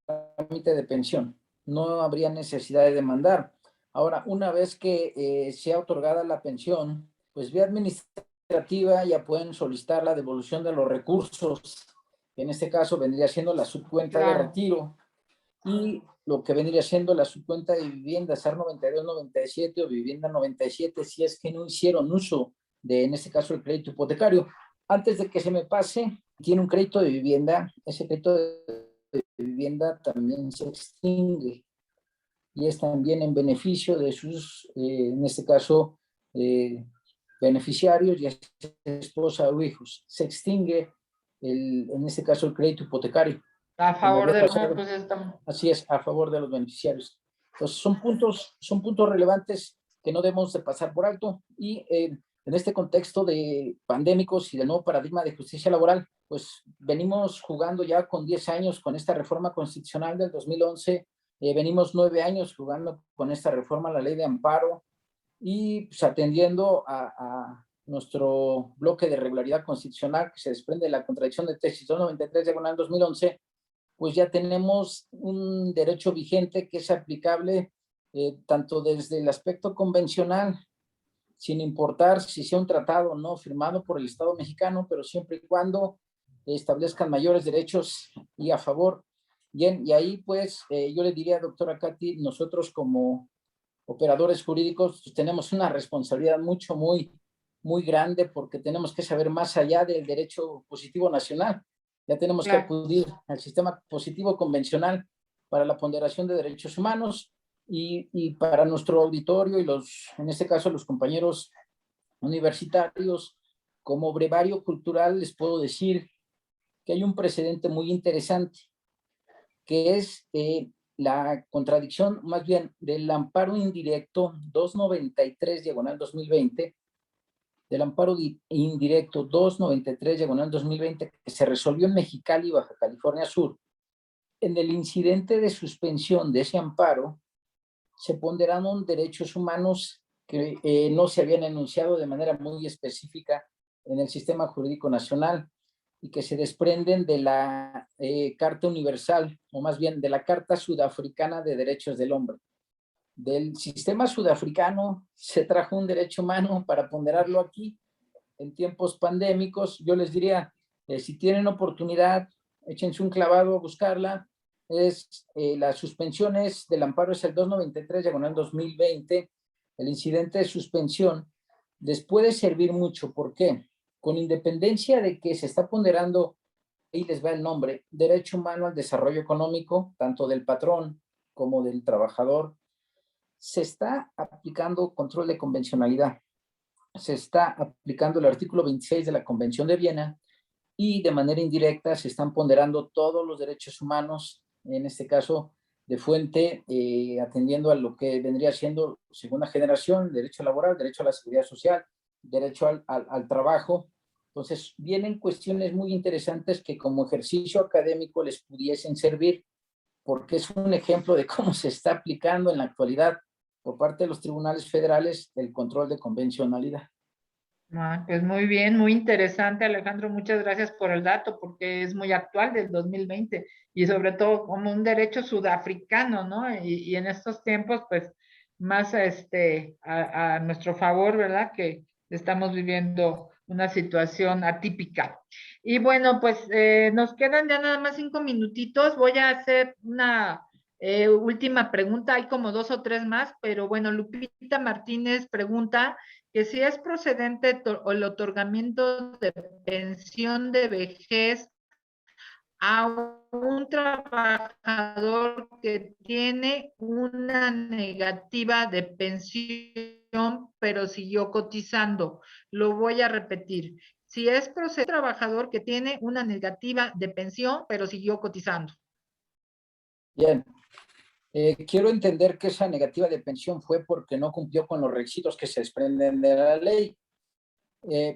trámite de pensión. No habría necesidad de demandar. Ahora, una vez que sea otorgada la pensión, pues vía administrativa ya pueden solicitar la devolución de los recursos. En este caso vendría siendo la subcuenta de retiro. y lo que vendría siendo la subcuenta de vivienda SAR 92-97 o vivienda 97, si es que no hicieron uso de, en este caso, el crédito hipotecario. Antes de que se me pase, tiene un crédito de vivienda, ese crédito de vivienda también se extingue y es también en beneficio de sus, en este caso, beneficiarios, ya sea esposa o hijos. Se extingue, en este caso, el crédito hipotecario.
A favor de los,
Pasado,
pues estamos.
así es, a favor de los beneficiarios. Entonces, son puntos relevantes que no debemos de pasar por alto y en este contexto de pandémicos y del nuevo paradigma de justicia laboral, pues venimos jugando ya con 10 años con esta reforma constitucional del 2011, venimos 9 años jugando con esta reforma a la ley de amparo y pues, atendiendo a nuestro bloque de regularidad constitucional que se desprende de la contradicción de tesis 293/2011, pues ya tenemos un derecho vigente que es aplicable tanto desde el aspecto convencional, sin importar si sea un tratado o no firmado por el Estado mexicano, pero siempre y cuando establezcan mayores derechos y a favor. Bien, y ahí pues yo le diría, doctora Katy, nosotros como operadores jurídicos pues, tenemos una responsabilidad muy grande porque tenemos que saber más allá del derecho positivo nacional. Ya tenemos que acudir al sistema positivo convencional para la ponderación de derechos humanos y para nuestro auditorio y en este caso los compañeros universitarios, como brevario cultural les puedo decir que hay un precedente muy interesante, que es la contradicción, más bien, del amparo indirecto 293/2020, del amparo indirecto 293/2020, que se resolvió en Mexicali, Baja California Sur. En el incidente de suspensión de ese amparo, se ponderaron derechos humanos que no se habían enunciado de manera muy específica en el sistema jurídico nacional y que se desprenden de la Carta Universal, o más bien de la Carta Sudafricana de Derechos del Hombre. Del sistema sudafricano se trajo un derecho humano para ponderarlo aquí en tiempos pandémicos. Yo les diría, si tienen oportunidad, échense un clavado a buscarla. Las suspensiones del amparo es el 293/2020. El incidente de suspensión les puede servir mucho. ¿Por qué? Con independencia de que se está ponderando, ahí les va el nombre, derecho humano al desarrollo económico, tanto del patrón como del trabajador, se está aplicando control de convencionalidad. Se está aplicando el artículo 26 de la Convención de Viena y de manera indirecta se están ponderando todos los derechos humanos, en este caso de fuente, atendiendo a lo que vendría siendo segunda generación, derecho laboral, derecho a la seguridad social, derecho al trabajo. Entonces, vienen cuestiones muy interesantes que como ejercicio académico les pudiesen servir, porque es un ejemplo de cómo se está aplicando en la actualidad por parte de los tribunales federales el control de convencionalidad.
Pues muy bien, muy interesante, Alejandro. Muchas gracias por el dato, porque es muy actual del 2020 y sobre todo como un derecho sudafricano, ¿no? Y en estos tiempos, pues más a nuestro favor, ¿verdad? Que estamos viviendo una situación atípica. Y bueno, pues nos quedan ya nada más 5 minutitos. Voy a hacer una última pregunta. Hay como 2 o 3 más, pero bueno, Lupita Martínez pregunta que si es procedente el otorgamiento de pensión de vejez a un trabajador que tiene una negativa de pensión, pero siguió cotizando. Lo voy a repetir. Si es procedente un trabajador que tiene una negativa de pensión, pero siguió cotizando.
Bien. Quiero entender que esa negativa de pensión fue porque no cumplió con los requisitos que se desprenden de la ley.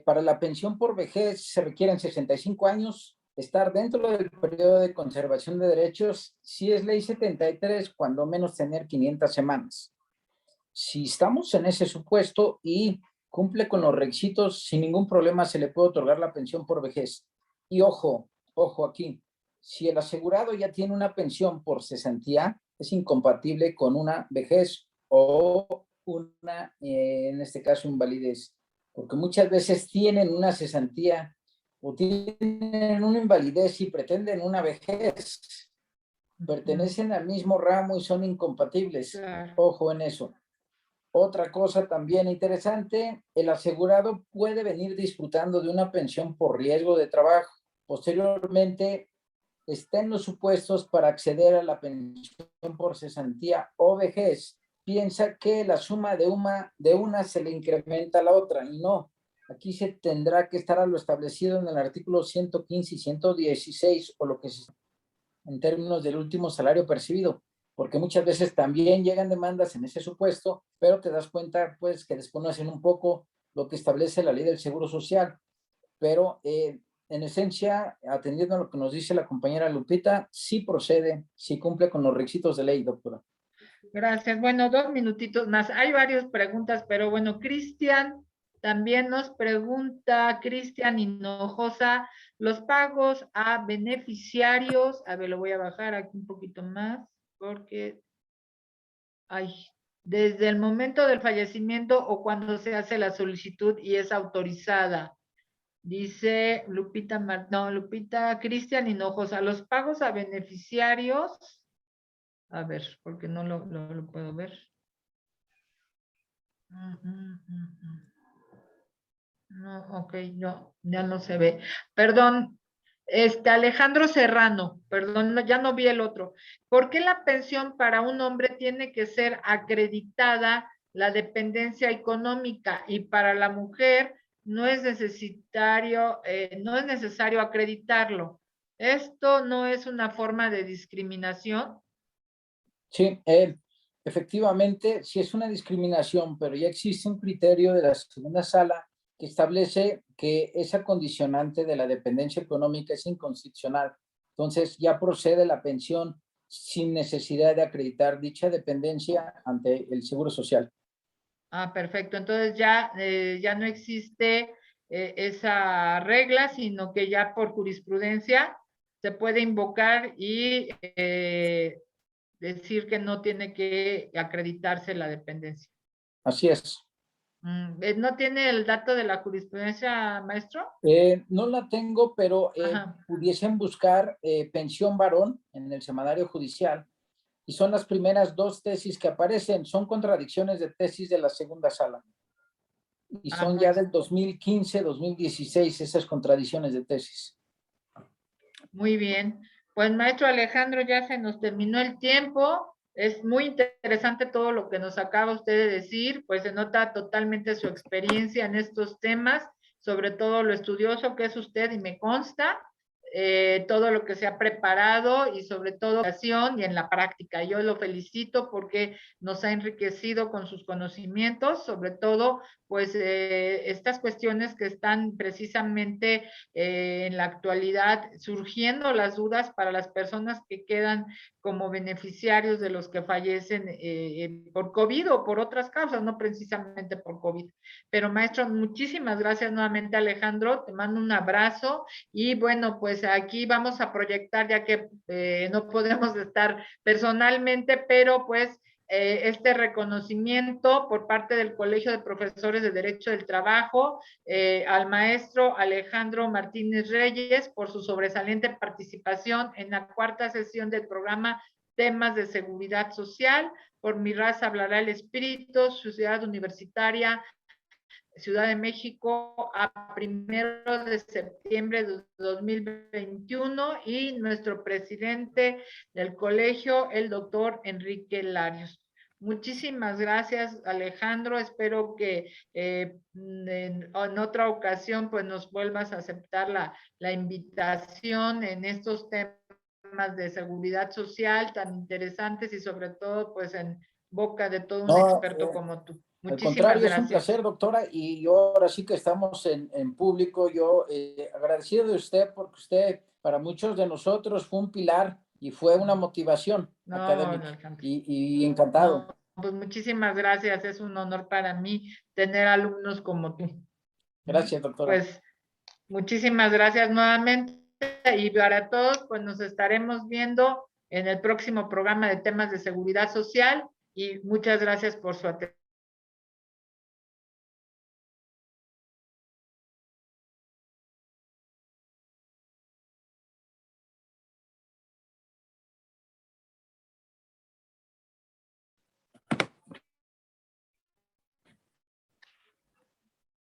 Para la pensión por vejez se requieren 65 años, estar dentro del periodo de conservación de derechos, si es ley 73, cuando menos tener 500 semanas. Si estamos en ese supuesto y cumple con los requisitos, sin ningún problema se le puede otorgar la pensión por vejez. Y ojo aquí, si el asegurado ya tiene una pensión por cesantía, es incompatible con una vejez o una, en este caso, invalidez. Porque muchas veces tienen una cesantía o tienen una invalidez y pretenden una vejez. pertenecen al mismo ramo y son incompatibles.
Claro.
Ojo en eso. Otra cosa también interesante, el asegurado puede venir disfrutando de una pensión por riesgo de trabajo. Posteriormente, está en los supuestos para acceder a la pensión por cesantía o vejez. Piensa que la suma de una se le incrementa a la otra, y no. Aquí se tendrá que estar a lo establecido en el artículo 115 y 116, o lo que es en términos del último salario percibido, porque muchas veces también llegan demandas en ese supuesto, pero te das cuenta pues que desconocen un poco lo que establece la ley del Seguro Social. Pero en esencia, atendiendo a lo que nos dice la compañera Lupita, sí procede, sí cumple con los requisitos de ley, doctora.
Gracias. Bueno, 2 minutitos más. Hay varias preguntas, pero bueno, Cristian también nos pregunta, Cristian Hinojosa, los pagos a beneficiarios, a ver, lo voy a bajar aquí un poquito más, porque, desde el momento del fallecimiento o cuando se hace la solicitud y es autorizada. Dice Lupita, Lupita, Cristian Hinojosa, los pagos a beneficiarios, a ver, porque no lo puedo ver. No, ok, no, ya no se ve. Perdón, Alejandro Serrano, perdón, ya no vi el otro. ¿Por qué la pensión para un hombre tiene que ser acreditada la dependencia económica y para la mujer no es necesario acreditarlo? ¿Esto no es una forma de discriminación?
Sí, efectivamente, sí es una discriminación, pero ya existe un criterio de la segunda sala que establece que esa condicionante de la dependencia económica es inconstitucional. Entonces ya procede la pensión sin necesidad de acreditar dicha dependencia ante el Seguro Social.
Ah, perfecto. Entonces ya no existe esa regla, sino que ya por jurisprudencia se puede invocar y decir que no tiene que acreditarse la dependencia.
Así es.
¿No tiene el dato de la jurisprudencia, maestro?
No la tengo, pero pudiesen buscar pensión varón en el semanario judicial, y son las primeras 2 tesis que aparecen, son contradicciones de tesis de la segunda sala. Y son ya del 2015, 2016 esas contradicciones de tesis.
Muy bien. Pues maestro Alejandro, ya se nos terminó el tiempo. Es muy interesante todo lo que nos acaba usted de decir, pues se nota totalmente su experiencia en estos temas, sobre todo lo estudioso que es usted y me consta, todo lo que se ha preparado y sobre todo y en la práctica. Yo lo felicito porque nos ha enriquecido con sus conocimientos, sobre todo pues estas cuestiones que están precisamente en la actualidad surgiendo las dudas para las personas que quedan como beneficiarios de los que fallecen por COVID o por otras causas, no precisamente por COVID. Pero maestro, muchísimas gracias nuevamente, Alejandro, te mando un abrazo y bueno, pues aquí vamos a proyectar, ya que no podemos estar personalmente, pero pues este reconocimiento por parte del Colegio de Profesores de Derecho del Trabajo al maestro Alejandro Martínez Reyes por su sobresaliente participación en la 4ª sesión del programa Temas de Seguridad Social. Por mi raza hablará el espíritu, Ciudad Universitaria, Ciudad de México, a 1 de septiembre de 2021, y nuestro presidente del colegio, el doctor Enrique Larios. Muchísimas gracias, Alejandro. Espero que en otra ocasión pues nos vuelvas a aceptar la invitación en estos temas de seguridad social tan interesantes y sobre todo pues en boca de todo un experto como tú.
Al contrario, es un placer, doctora, y yo ahora sí que estamos en público. Yo agradecido de usted porque usted para muchos de nosotros fue un pilar y fue una motivación académica y encantado.
No, pues muchísimas gracias, es un honor para mí tener alumnos como tú.
Gracias, doctora.
Pues muchísimas gracias nuevamente y para todos, pues nos estaremos viendo en el próximo programa de temas de seguridad social y muchas gracias por su atención.